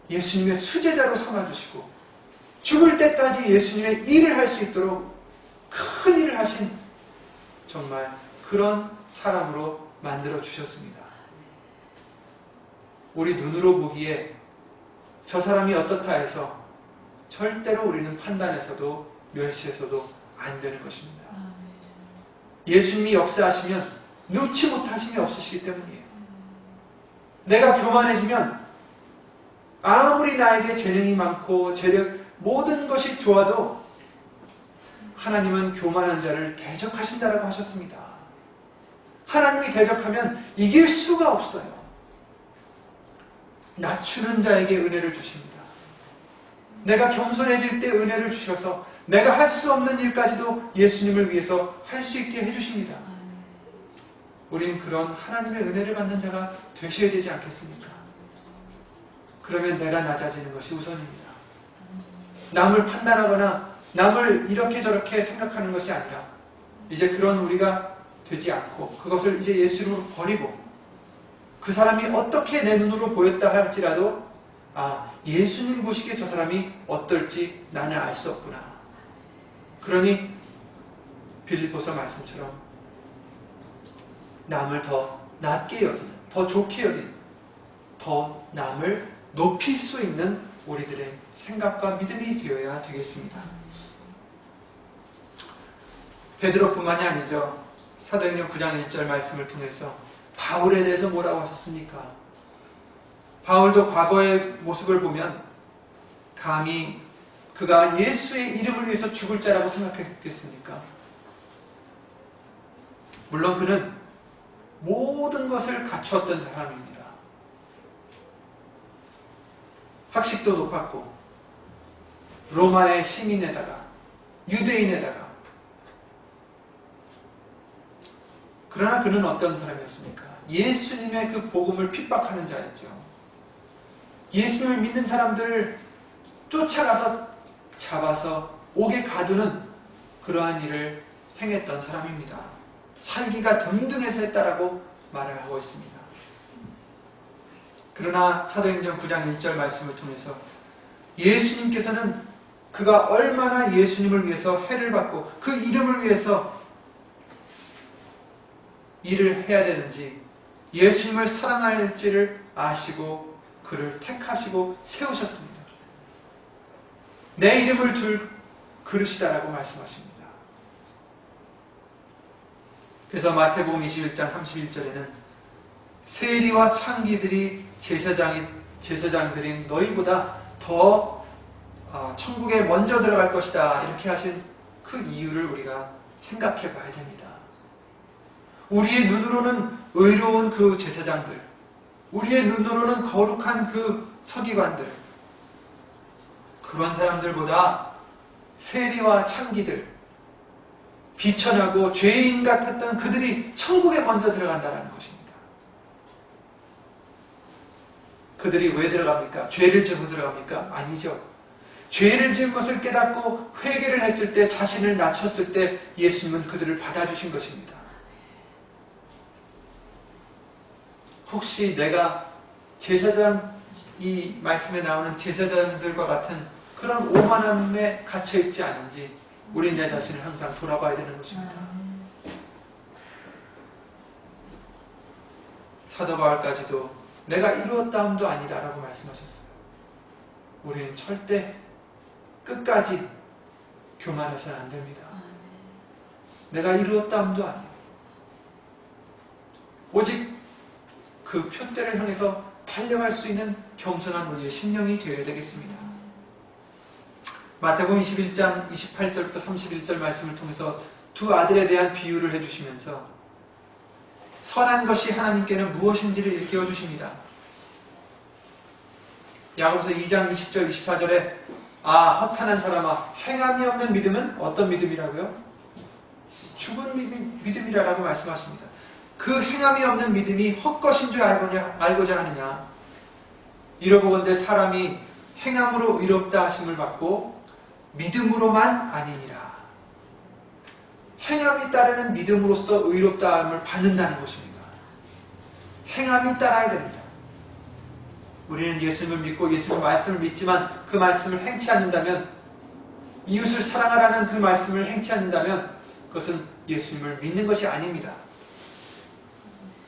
예수님의 수제자로 삼아주시고 죽을 때까지 예수님의 일을 할 수 있도록 큰 일을 하신 정말 그런 사람으로 만들어 주셨습니다. 우리 눈으로 보기에 저 사람이 어떻다 해서 절대로 우리는 판단해서도 멸시해서도 안 되는 것입니다. 예수님이 역사하시면 눈치 못하심이 없으시기 때문이에요. 내가 교만해지면 아무리 나에게 재능이 많고 재력, 모든 것이 좋아도 하나님은 교만한 자를 대적하신다라고 하셨습니다. 하나님이 대적하면 이길 수가 없어요. 낮추는 자에게 은혜를 주십니다. 내가 겸손해질 때 은혜를 주셔서 내가 할 수 없는 일까지도 예수님을 위해서 할 수 있게 해주십니다. 우린 그런 하나님의 은혜를 받는 자가 되셔야 되지 않겠습니까? 그러면 내가 낮아지는 것이 우선입니다. 남을 판단하거나 남을 이렇게 저렇게 생각하는 것이 아니라 이제 그런 우리가 되지 않고 그것을 이제 예수로 버리고 그 사람이 어떻게 내 눈으로 보였다 할지라도 예수님 보시기에 저 사람이 어떨지 나는 알 수 없구나. 그러니 빌립보서 말씀처럼 남을 더 낮게 여기는, 더 좋게 여기는, 더 남을 높일 수 있는 우리들의 생각과 믿음이 되어야 되겠습니다. 베드로뿐만이 아니죠. 사도행전 9장 1절 말씀을 통해서 바울에 대해서 뭐라고 하셨습니까? 바울도 과거의 모습을 보면 감히 그가 예수의 이름을 위해서 죽을 자라고 생각했겠습니까? 물론 그는 모든 것을 갖추었던 사람입니다. 학식도 높았고 로마의 시민에다가 유대인에다가. 그러나 그는 어떤 사람이었습니까? 예수님의 그 복음을 핍박하는 자였죠. 예수님을 믿는 사람들을 쫓아가서 잡아서 옥에 가두는 그러한 일을 행했던 사람입니다. 살기가 등등해서 했다라고 말을 하고 있습니다. 그러나 사도행전 9장 1절 말씀을 통해서 예수님께서는 그가 얼마나 예수님을 위해서 해를 받고 그 이름을 위해서 일을 해야 되는지, 예수님을 사랑할지를 아시고 그를 택하시고 세우셨습니다. 내 이름을 둘 그릇이다라고 말씀하십니다. 그래서 마태복음 21장 31절에는 세리와 창기들이 제사장들인 너희보다 더 천국에 먼저 들어갈 것이다, 이렇게 하신 그 이유를 우리가 생각해 봐야 됩니다. 우리의 눈으로는 의로운 그 제사장들, 우리의 눈으로는 거룩한 그 서기관들, 그런 사람들보다 세리와 창기들, 비천하고 죄인 같았던 그들이 천국에 먼저 들어간다는 것입니다. 그들이 왜 들어갑니까? 죄를 져서 들어갑니까? 아니죠. 죄를 지은 것을 깨닫고 회개를 했을 때, 자신을 낮췄을 때 예수님은 그들을 받아주신 것입니다. 혹시 내가 제사장, 이 말씀에 나오는 제사장들과 같은 그런 오만함에 갇혀있지 않은지 우리 내 자신을 항상 돌아봐야 되는 것입니다. 사도 바울까지도 내가 이루었다 함도 아니다 라고 말씀하셨어요. 우리는 절대 끝까지 교만해서는 안 됩니다. 내가 이루었다 함도 아니에요. 오직 그 표대를 향해서 달려갈 수 있는 겸손한 우리의 심령이 되어야 되겠습니다. 마태복음 21장 28절부터 31절 말씀을 통해서 두 아들에 대한 비유를 해주시면서 선한 것이 하나님께는 무엇인지를 일깨워 주십니다. 야고보서 2장 20절 24절에 허탄한 사람아, 행함이 없는 믿음은 어떤 믿음이라고요? 죽은 믿음이라고 말씀하십니다. 그 행함이 없는 믿음이 헛것인 줄 알고자 하느냐? 이러보건대 사람이 행함으로 의롭다 하심을 받고 믿음으로만 아니니라. 행함이 따르는 믿음으로써 의롭다함을 받는다는 것입니다. 행함이 따라야 됩니다. 우리는 예수님을 믿고 예수님의 말씀을 믿지만 그 말씀을 행치 않는다면, 이웃을 사랑하라는 그 말씀을 행치 않는다면 그것은 예수님을 믿는 것이 아닙니다.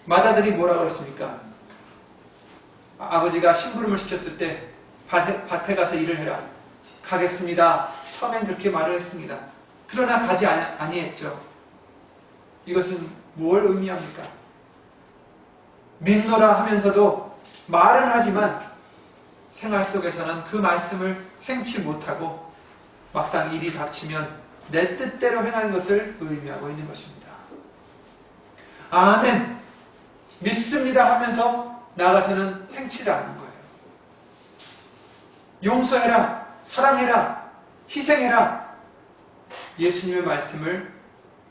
마다들이 뭐라고 그랬습니까? 아버지가 심부름을 시켰을 때 밭에 가서 일을 해라. 가겠습니다. 처음엔 그렇게 말을 했습니다. 그러나 가지 아니했죠. 이것은 뭘 의미합니까? 믿노라 하면서도 말은 하지만 생활 속에서는 그 말씀을 행치 못하고 막상 일이 닥치면 내 뜻대로 행하는 것을 의미하고 있는 것입니다. 아멘, 믿습니다 하면서 나가서는 행치를 않는 거예요. 용서해라, 사랑해라, 희생해라. 예수님의 말씀을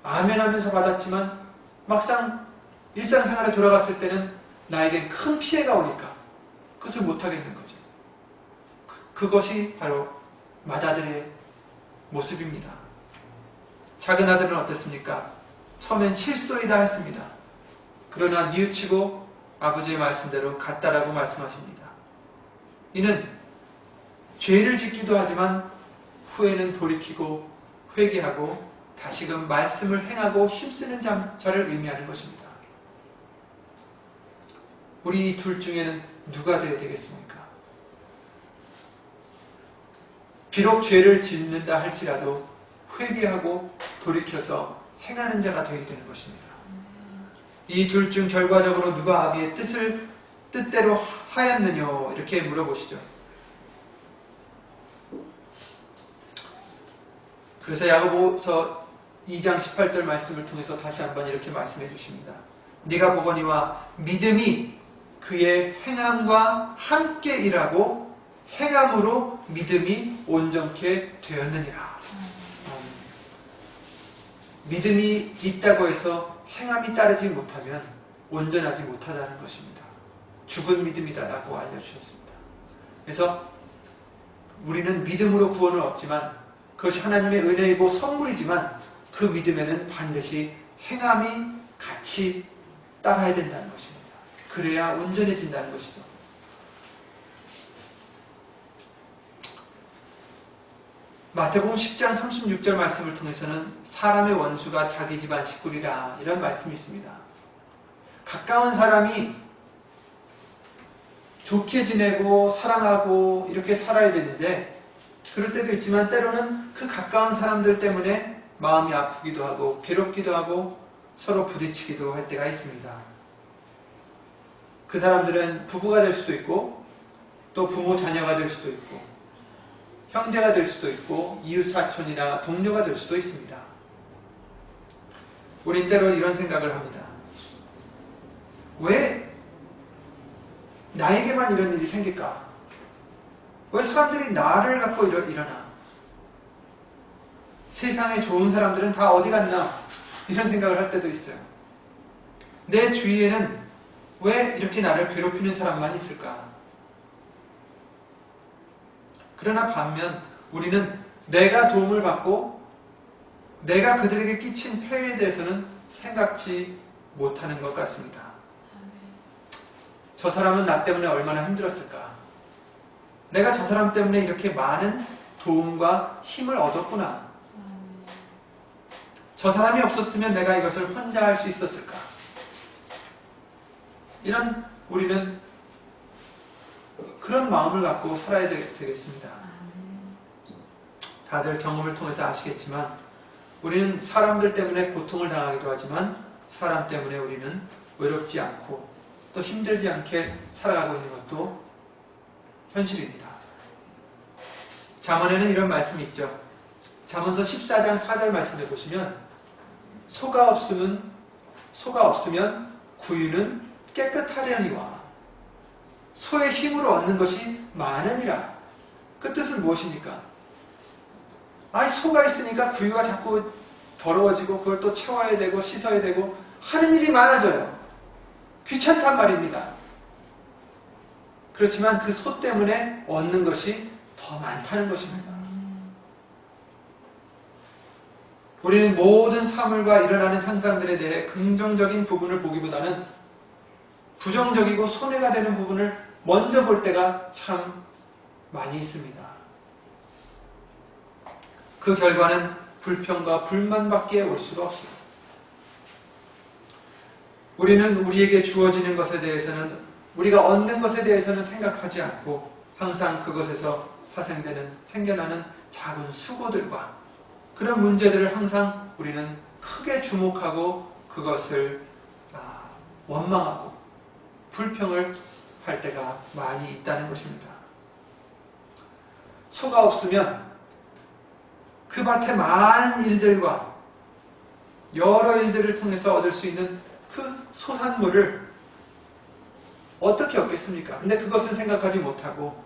아멘 하면서 받았지만 막상 일상생활에 돌아갔을 때는 나에겐 큰 피해가 오니까 그것을 못하겠는 거죠. 그것이 바로 맏아들의 모습입니다. 작은 아들은 어땠습니까? 처음엔 실소이다 했습니다. 그러나 뉘우치고 아버지의 말씀대로 갔다라고 말씀하십니다. 이는 죄를 짓기도 하지만 후에는 돌이키고 회개하고 다시금 말씀을 행하고 힘쓰는 자를 의미하는 것입니다. 우리 둘 중에는 누가 되어야 되겠습니까? 비록 죄를 짓는다 할지라도 회개하고 돌이켜서 행하는 자가 되어야 되는 것입니다. 이 둘 중 결과적으로 누가 아비의 뜻대로 하였느냐, 이렇게 물어보시죠. 그래서 야고보서 2장 18절 말씀을 통해서 다시 한번 이렇게 말씀해 주십니다. 네가 보거니와 믿음이 그의 행함과 함께 일하고 행함으로 믿음이 온전케 되었느니라. 믿음이 있다고 해서 행함이 따르지 못하면 온전하지 못하다는 것입니다. 죽은 믿음이다라고 알려주셨습니다. 그래서 우리는 믿음으로 구원을 얻지만 그것이 하나님의 은혜이고 선물이지만 그 믿음에는 반드시 행함이 같이 따라야 된다는 것입니다. 그래야 온전해진다는 것이죠. 마태복음 10장 36절 말씀을 통해서는 사람의 원수가 자기 집안 식구리라 이런 말씀이 있습니다. 가까운 사람이 좋게 지내고 사랑하고 이렇게 살아야 되는데 그럴 때도 있지만 때로는 그 가까운 사람들 때문에 마음이 아프기도 하고 괴롭기도 하고 서로 부딪히기도 할 때가 있습니다. 그 사람들은 부부가 될 수도 있고 또 부모 자녀가 될 수도 있고 형제가 될 수도 있고 이웃사촌이나 동료가 될 수도 있습니다. 우린 때로 이런 생각을 합니다. 왜 나에게만 이런 일이 생길까? 왜 사람들이 나를 갖고 일어나? 세상에 좋은 사람들은 다 어디 갔나? 이런 생각을 할 때도 있어요. 내 주위에는 왜 이렇게 나를 괴롭히는 사람만 있을까? 그러나 반면 우리는 내가 도움을 받고 내가 그들에게 끼친 폐해에 대해서는 생각지 못하는 것 같습니다. 저 사람은 나 때문에 얼마나 힘들었을까? 내가 저 사람 때문에 이렇게 많은 도움과 힘을 얻었구나. 저 사람이 없었으면 내가 이것을 혼자 할 수 있었을까? 이런 우리는 그런 마음을 갖고 살아야 되겠습니다. 다들 경험을 통해서 아시겠지만 우리는 사람들 때문에 고통을 당하기도 하지만 사람 때문에 우리는 외롭지 않고 또 힘들지 않게 살아가고 있는 것도 현실입니다. 잠언에는 이런 말씀이 있죠. 잠언서 14장 4절 말씀을 보시면 소가 없으면 구유는 깨끗하려니와 소의 힘으로 얻는 것이 많으니라. 그 뜻은 무엇입니까? 소가 있으니까 구유가 자꾸 더러워지고 그걸 또 채워야 되고 씻어야 되고 하는 일이 많아져요. 귀찮단 말입니다. 그렇지만 그 소 때문에 얻는 것이 더 많다는 것입니다. 우리는 모든 사물과 일어나는 현상들에 대해 긍정적인 부분을 보기보다는 부정적이고 손해가 되는 부분을 먼저 볼 때가 참 많이 있습니다. 그 결과는 불평과 불만밖에 올 수가 없습니다. 우리는 우리에게 주어지는 것에 대해서는 우리가 얻는 것에 대해서는 생각하지 않고 항상 그것에서 생겨나는 작은 수고들과 그런 문제들을 항상 우리는 크게 주목하고 그것을 원망하고 불평을 할 때가 많이 있다는 것입니다. 소가 없으면 그 밭의 많은 일들과 여러 일들을 통해서 얻을 수 있는 그 소산물을 어떻게 얻겠습니까? 근데 그것은 생각하지 못하고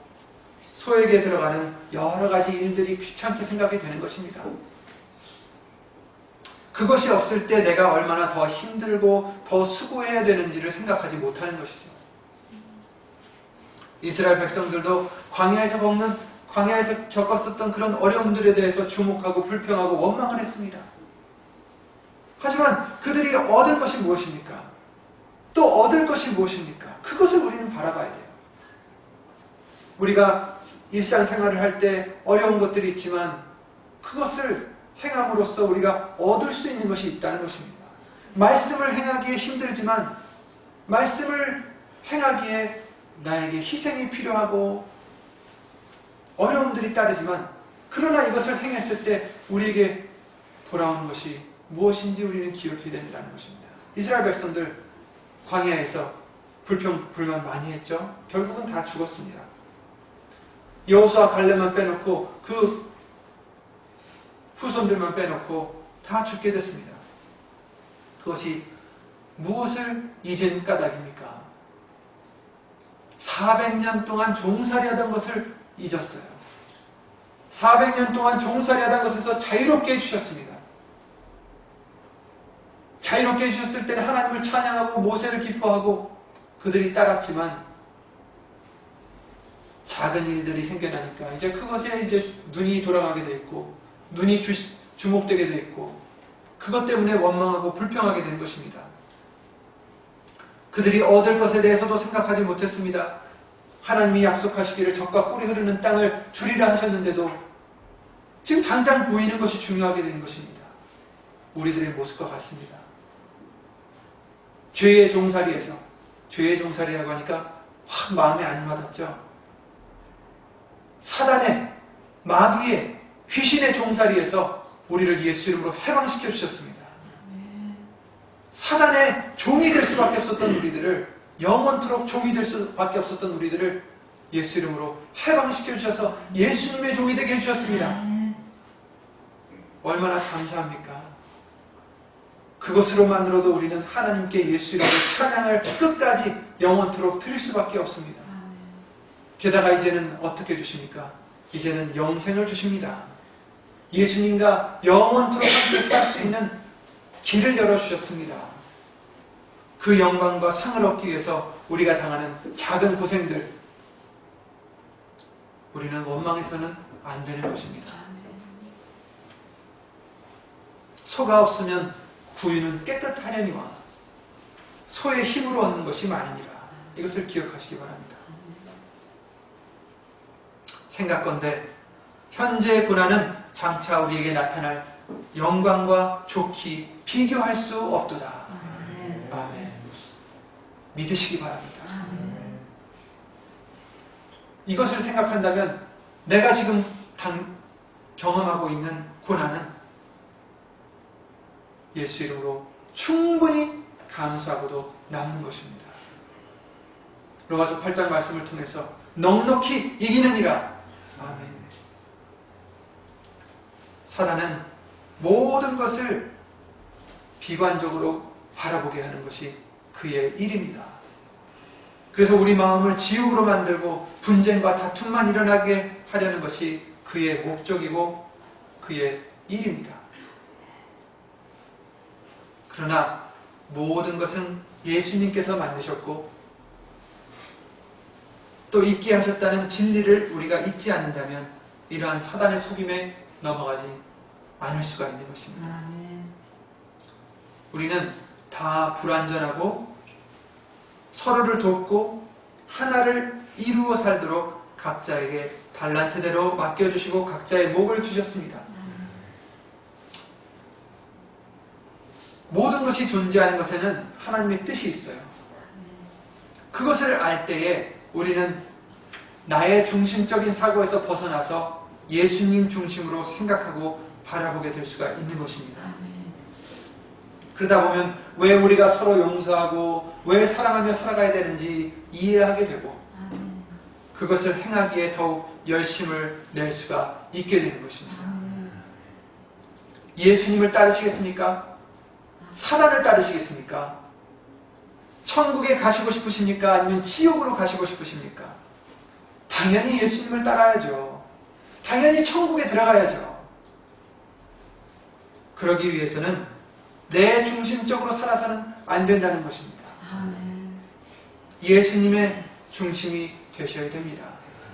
소에게 들어가는 여러 가지 일들이 귀찮게 생각이 되는 것입니다. 그것이 없을 때 내가 얼마나 더 힘들고 더 수고해야 되는지를 생각하지 못하는 것이죠. 이스라엘 백성들도 광야에서 겪었었던 그런 어려움들에 대해서 주목하고 불평하고 원망을 했습니다. 하지만 그들이 얻은 것이 무엇입니까? 또 얻을 것이 무엇입니까? 그것을 우리는 바라봐야 돼요. 우리가 일상생활을 할 때 어려운 것들이 있지만 그것을 행함으로써 우리가 얻을 수 있는 것이 있다는 것입니다. 말씀을 행하기에 힘들지만 말씀을 행하기에 나에게 희생이 필요하고 어려움들이 따르지만 그러나 이것을 행했을 때 우리에게 돌아오는 것이 무엇인지 우리는 기억해야 된다는 것입니다. 이스라엘 백성들 광야에서 불만 많이 했죠. 결국은 다 죽었습니다. 여호수아 갈렙만 빼놓고 그 후손들만 빼놓고 다 죽게 됐습니다. 그것이 무엇을 잊은 까닭입니까? 400년 동안 종살이 하던 것을 잊었어요. 400년 동안 종살이 하던 것에서 자유롭게 해주셨습니다. 자유롭게 해주셨을 때는 하나님을 찬양하고 모세를 기뻐하고 그들이 따랐지만 작은 일들이 생겨나니까 이제 그것에 이제 눈이 돌아가게 돼 있고 눈이 주목되게 돼 있고 그것 때문에 원망하고 불평하게 된 것입니다. 그들이 얻을 것에 대해서도 생각하지 못했습니다. 하나님이 약속하시기를 젖과 꿀이 흐르는 땅을 주리라 하셨는데도 지금 당장 보이는 것이 중요하게 된 것입니다. 우리들의 모습과 같습니다. 죄의 종살이에서, 죄의 종살이라고 하니까 확 마음에 안 와닿죠. 사단의, 마귀의, 귀신의 종살이에서 우리를 예수 이름으로 해방시켜 주셨습니다. 사단의 종이 될 수밖에 없었던 우리들을, 영원토록 종이 될 수밖에 없었던 우리들을 예수 이름으로 해방시켜 주셔서 예수님의 종이 되게 해주셨습니다. 얼마나 감사합니까? 그것으로만으로도 우리는 하나님께 예수 이름으로 찬양을 끝까지 영원토록 드릴 수밖에 없습니다. 게다가 이제는 어떻게 주십니까? 이제는 영생을 주십니다. 예수님과 영원토록 함께 살 수 있는 길을 열어주셨습니다. 그 영광과 상을 얻기 위해서 우리가 당하는 작은 고생들, 우리는 원망해서는 안 되는 것입니다. 소가 없으면 구유는 깨끗하려니와 소의 힘으로 얻는 것이 많으니라. 이것을 기억하시기 바랍니다. 생각건대 현재의 고난은 장차 우리에게 나타날 영광과 좋기 비교할 수 없도다. 아멘. 믿으시기 바랍니다. 이것을 생각한다면 내가 지금 경험하고 있는 고난은 예수 이름으로 충분히 감수하고도 남는 것입니다. 로마서 8장 말씀을 통해서 넉넉히 이기느니라. 아멘. 사단은 모든 것을 비관적으로 바라보게 하는 것이 그의 일입니다. 그래서 우리 마음을 지옥으로 만들고 분쟁과 다툼만 일어나게 하려는 것이 그의 목적이고 그의 일입니다. 그러나 모든 것은 예수님께서 만드셨고 또 있게 하셨다는 진리를 우리가 잊지 않는다면 이러한 사단의 속임에 넘어가지 않을 수가 있는 것입니다. 우리는 다 불완전하고 서로를 돕고 하나를 이루어 살도록 각자에게 달란트대로 맡겨주시고 각자의 목을 주셨습니다. 모든 것이 존재하는 것에는 하나님의 뜻이 있어요. 그것을 알 때에 우리는 나의 중심적인 사고에서 벗어나서 예수님 중심으로 생각하고 바라보게 될 수가 있는 것입니다. 그러다 보면 왜 우리가 서로 용서하고 왜 사랑하며 살아가야 되는지 이해하게 되고 그것을 행하기에 더욱 열심을 낼 수가 있게 되는 것입니다. 예수님을 따르시겠습니까? 사단을 따르시겠습니까? 천국에 가시고 싶으십니까? 아니면 지옥으로 가시고 싶으십니까? 당연히 예수님을 따라야죠. 당연히 천국에 들어가야죠. 그러기 위해서는 내 중심적으로 살아서는 안 된다는 것입니다. 예수님의 중심이 되셔야 됩니다.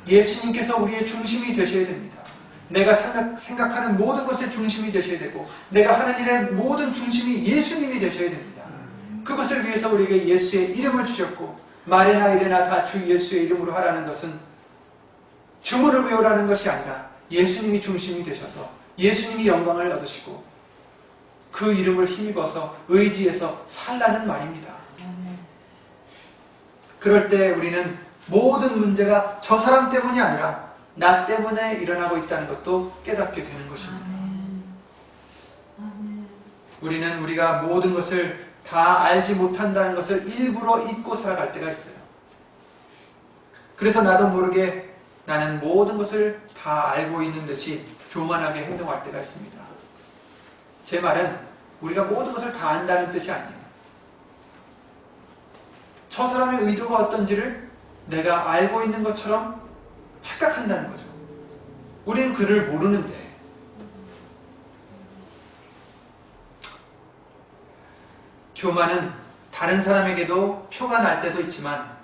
예수님께서 우리의 중심이 되셔야 됩니다. 내가 생각하는 모든 것의 중심이 되셔야 되고 내가 하는 일의 모든 중심이 예수님이 되셔야 됩니다. 그것을 위해서 우리에게 예수의 이름을 주셨고 말이나 이래나 다 주 예수의 이름으로 하라는 것은 주문을 외우라는 것이 아니라 예수님이 중심이 되셔서 예수님이 영광을 얻으시고 그 이름을 힘입어서 의지해서 살라는 말입니다. 그럴 때 우리는 모든 문제가 저 사람 때문이 아니라 나 때문에 일어나고 있다는 것도 깨닫게 되는 것입니다. 우리는 우리가 모든 것을 다 알지 못한다는 것을 일부러 잊고 살아갈 때가 있어요. 그래서 나도 모르게 나는 모든 것을 다 알고 있는 듯이 교만하게 행동할 때가 있습니다. 제 말은 우리가 모든 것을 다 안다는 뜻이 아니에요. 저 사람의 의도가 어떤지를 내가 알고 있는 것처럼 착각한다는 거죠. 우리는 그를 모르는데. 교만은 다른 사람에게도 표가 날 때도 있지만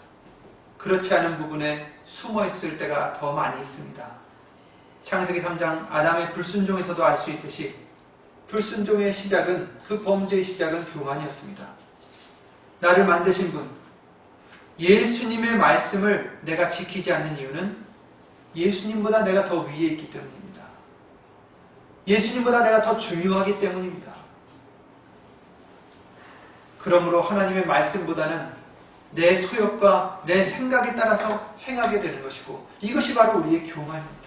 그렇지 않은 부분에 숨어 있을 때가 더 많이 있습니다. 창세기 3장 아담의 불순종에서도 알 수 있듯이 불순종의 시작은, 그 범죄의 시작은 교만이었습니다. 나를 만드신 분, 예수님의 말씀을 내가 지키지 않는 이유는 예수님보다 내가 더 위에 있기 때문입니다. 예수님보다 내가 더 중요하기 때문입니다. 그러므로 하나님의 말씀보다는 내 소욕과 내 생각에 따라서 행하게 되는 것이고, 이것이 바로 우리의 교만입니다.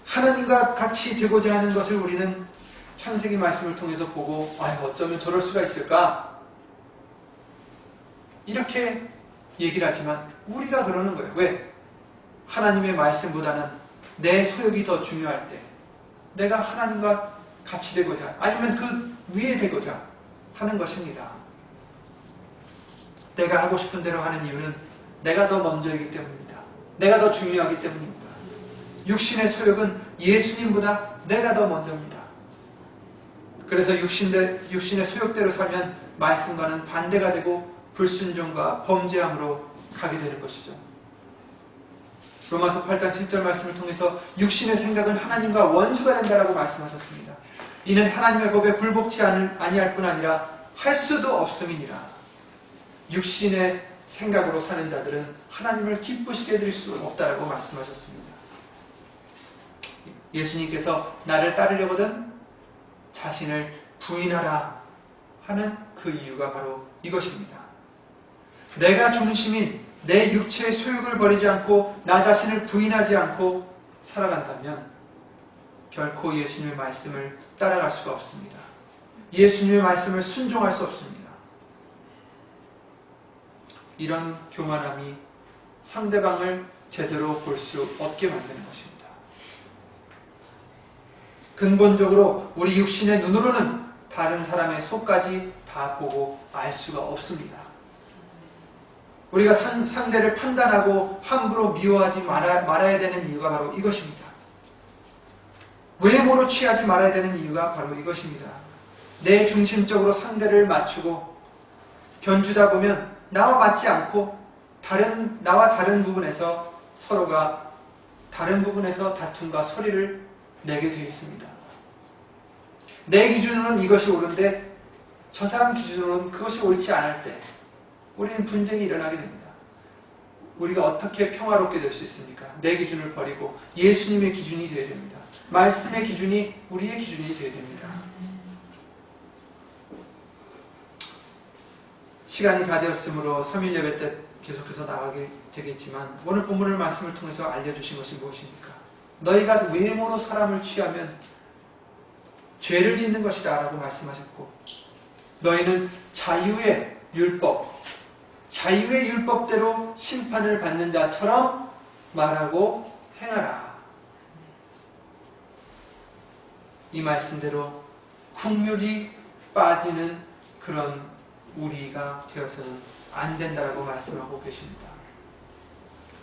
하나님과 같이 되고자 하는 것을 우리는 창세기 말씀을 통해서 보고, 어쩌면 저럴 수가 있을까? 이렇게 얘기를 하지만 우리가 그러는 거예요. 왜? 하나님의 말씀보다는 내 소욕이 더 중요할 때, 내가 하나님과 같이 되고자, 아니면 그 위에 되고자 하는 것입니다. 내가 하고 싶은 대로 하는 이유는 내가 더 먼저이기 때문입니다. 내가 더 중요하기 때문입니다. 육신의 소욕은 예수님보다 내가 더 먼저입니다. 그래서 육신의 소욕대로 살면 말씀과는 반대가 되고 불순종과 범죄함으로 가게 되는 것이죠. 로마서 8장 7절 말씀을 통해서 육신의 생각은 하나님과 원수가 된다라고 말씀하셨습니다. 이는 하나님의 법에 굴복치 아니할 뿐 아니라 할 수도 없음이니라. 육신의 생각으로 사는 자들은 하나님을 기쁘시게 해드릴 수 없다라고 말씀하셨습니다. 예수님께서 나를 따르려거든 자신을 부인하라 하는 그 이유가 바로 이것입니다. 내가 중심인 내 육체의 소욕을 버리지 않고 나 자신을 부인하지 않고 살아간다면 결코 예수님의 말씀을 따라갈 수가 없습니다. 예수님의 말씀을 순종할 수 없습니다. 이런 교만함이 상대방을 제대로 볼 수 없게 만드는 것입니다. 근본적으로 우리 육신의 눈으로는 다른 사람의 속까지 다 보고 알 수가 없습니다. 우리가 상대를 판단하고 함부로 미워하지 말아야 되는 이유가 바로 이것입니다. 외모로 취하지 말아야 되는 이유가 바로 이것입니다. 내 중심적으로 상대를 맞추고 견주다 보면 나와 맞지 않고 나와 다른 부분에서 서로가 다른 부분에서 다툼과 소리를 내게 되어 있습니다. 내 기준으로는 이것이 옳은데 저 사람 기준으로는 그것이 옳지 않을 때 우리는 분쟁이 일어나게 됩니다. 우리가 어떻게 평화롭게 될 수 있습니까? 내 기준을 버리고 예수님의 기준이 되어야 됩니다. 말씀의 기준이 우리의 기준이 되어야 됩니다. 시간이 다 되었으므로 3일 예배 때 계속해서 나가게 되겠지만 오늘 본문을 말씀을 통해서 알려주신 것이 무엇입니까? 너희가 외모로 사람을 취하면 죄를 짓는 것이다 라고 말씀하셨고, 너희는 자유의 율법대로 심판을 받는 자처럼 말하고 행하라. 이 말씀대로 국률이 빠지는 그런 우리가 되어서는 안 된다라고 말씀하고 계십니다.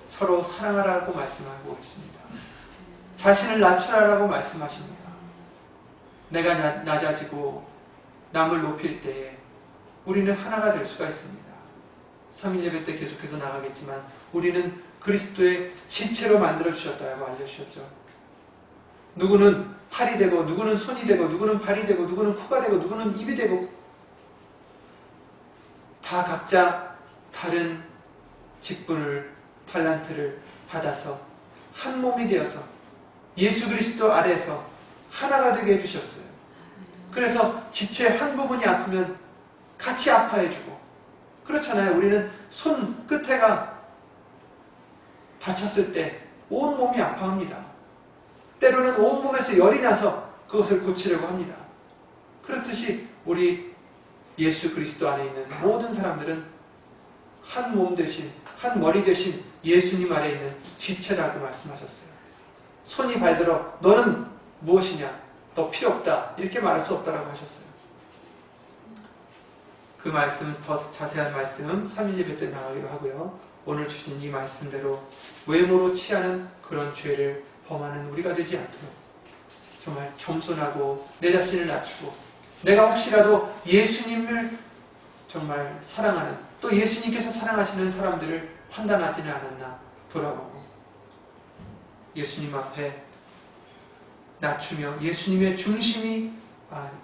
서로 사랑하라고 말씀하고 계십니다. 자신을 낮추라라고 말씀하십니다. 내가 낮아지고 남을 높일 때에 우리는 하나가 될 수가 있습니다. 3일 예배 때 계속해서 나가겠지만 우리는 그리스도의 지체로 만들어주셨다고 알려주셨죠. 누구는 팔이 되고, 누구는 손이 되고, 누구는 발이 되고, 누구는 코가 되고, 누구는 입이 되고, 다 각자 다른 직분을, 탤런트를 받아서 한 몸이 되어서 예수 그리스도 아래에서 하나가 되게 해주셨어요. 그래서 지체 한 부분이 아프면 같이 아파해주고, 그렇잖아요. 우리는 손 끝에가 다쳤을 때 온 몸이 아파합니다. 때로는 온몸에서 열이 나서 그것을 고치려고 합니다. 그렇듯이 우리 예수 그리스도 안에 있는 모든 사람들은 한 몸 되신, 한 머리 되신 예수님 아래 있는 지체라고 말씀하셨어요. 손이 발들어 너는 무엇이냐? 너 필요 없다. 이렇게 말할 수 없다라고 하셨어요. 그 말씀, 더 자세한 말씀 3일 예배 때 나가기로 하고요. 오늘 주신 이 말씀대로 외모로 취하는 그런 죄를 범하는 우리가 되지 않도록 정말 겸손하고 내 자신을 낮추고 내가 혹시라도 예수님을 정말 사랑하는, 또 예수님께서 사랑하시는 사람들을 판단하지는 않았나 돌아보고 예수님 앞에 낮추며 예수님의 중심이,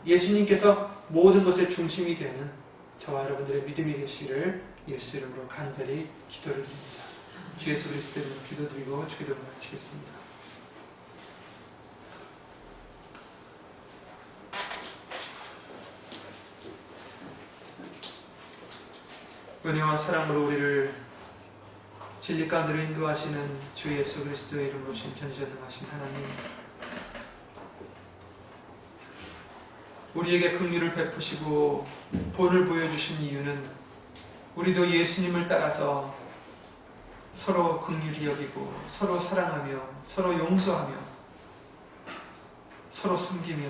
예수님께서 모든 것의 중심이 되는 저와 여러분들의 믿음이 되시기를 예수 이름으로 간절히 기도를 드립니다. 주 예수 그리스도 이름으로 기도드리고 주기도를 마치겠습니다. 은혜와 사랑으로 우리를 진리 가운데로 인도하시는 주 예수 그리스도의 이름으로 신천지전능하신 하나님, 우리에게 긍휼을 베푸시고 본을 보여주신 이유는 우리도 예수님을 따라서 서로 긍휼히 여기고 서로 사랑하며 서로 용서하며 서로 섬기며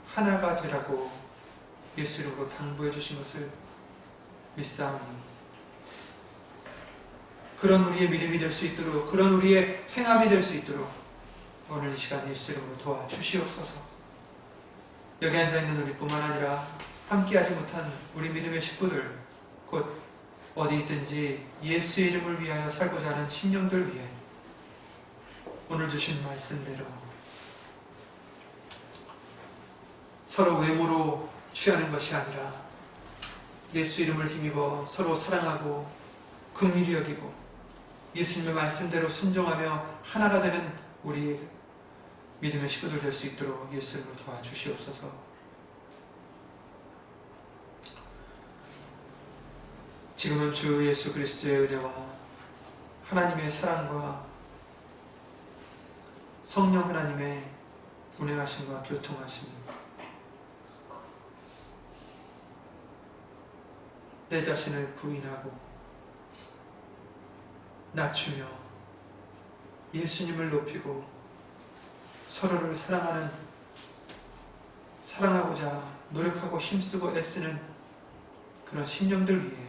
하나가 되라고 예수 이름으로 당부해 주신 것을 믿사오니 그런 우리의 믿음이 될 수 있도록, 그런 우리의 행함이 될 수 있도록 오늘 이 시간 예수 이름으로 도와주시옵소서. 여기 앉아있는 우리뿐만 아니라 함께하지 못한 우리 믿음의 식구들, 곧 어디 있든지 예수의 이름을 위하여 살고자 하는 심령들 위해 오늘 주신 말씀대로 서로 외모로 취하는 것이 아니라 예수 이름을 힘입어 서로 사랑하고 긍휼히 여기고 예수님의 말씀대로 순종하며 하나가 되는 우리 믿음의 식구들 될 수 있도록 예수 이름으로 도와주시옵소서. 지금은 주 예수 그리스도의 은혜와 하나님의 사랑과 성령 하나님의 운행하심과 교통하심, 내 자신을 부인하고 낮추며 예수님을 높이고 서로를 사랑하고자 노력하고 힘쓰고 애쓰는 그런 심령들 위해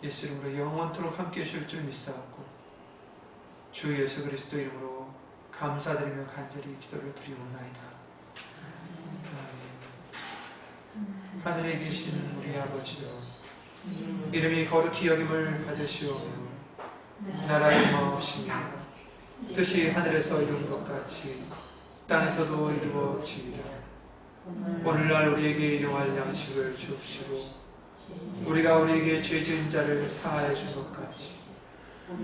예수 이름으로 영원토록 함께해 주실 줄 믿사옵고 주 예수 그리스도 이름으로 감사드리며 간절히 기도를 드리옵나이다. 하늘에 계신 우리 아버지여, 이름이 거룩히 여김을 받으시오며 나라의 마옵시며 뜻이 하늘에서 이룬 것 같이 땅에서도 이루어지이다. 오늘날 우리에게 일용할 양식을 주옵시고 우리가 우리에게 죄 지은 자를 사하여 준 것 같이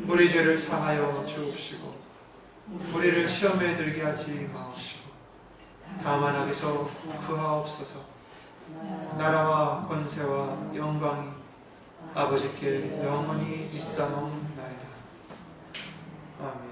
우리 죄를 사하여 주옵시고 우리를 시험에 들게 하지 마옵시고 다만 악에서 구하옵소서. 나라와 권세와 영광이 아버지께 영원히 있사옵나이다. 아멘.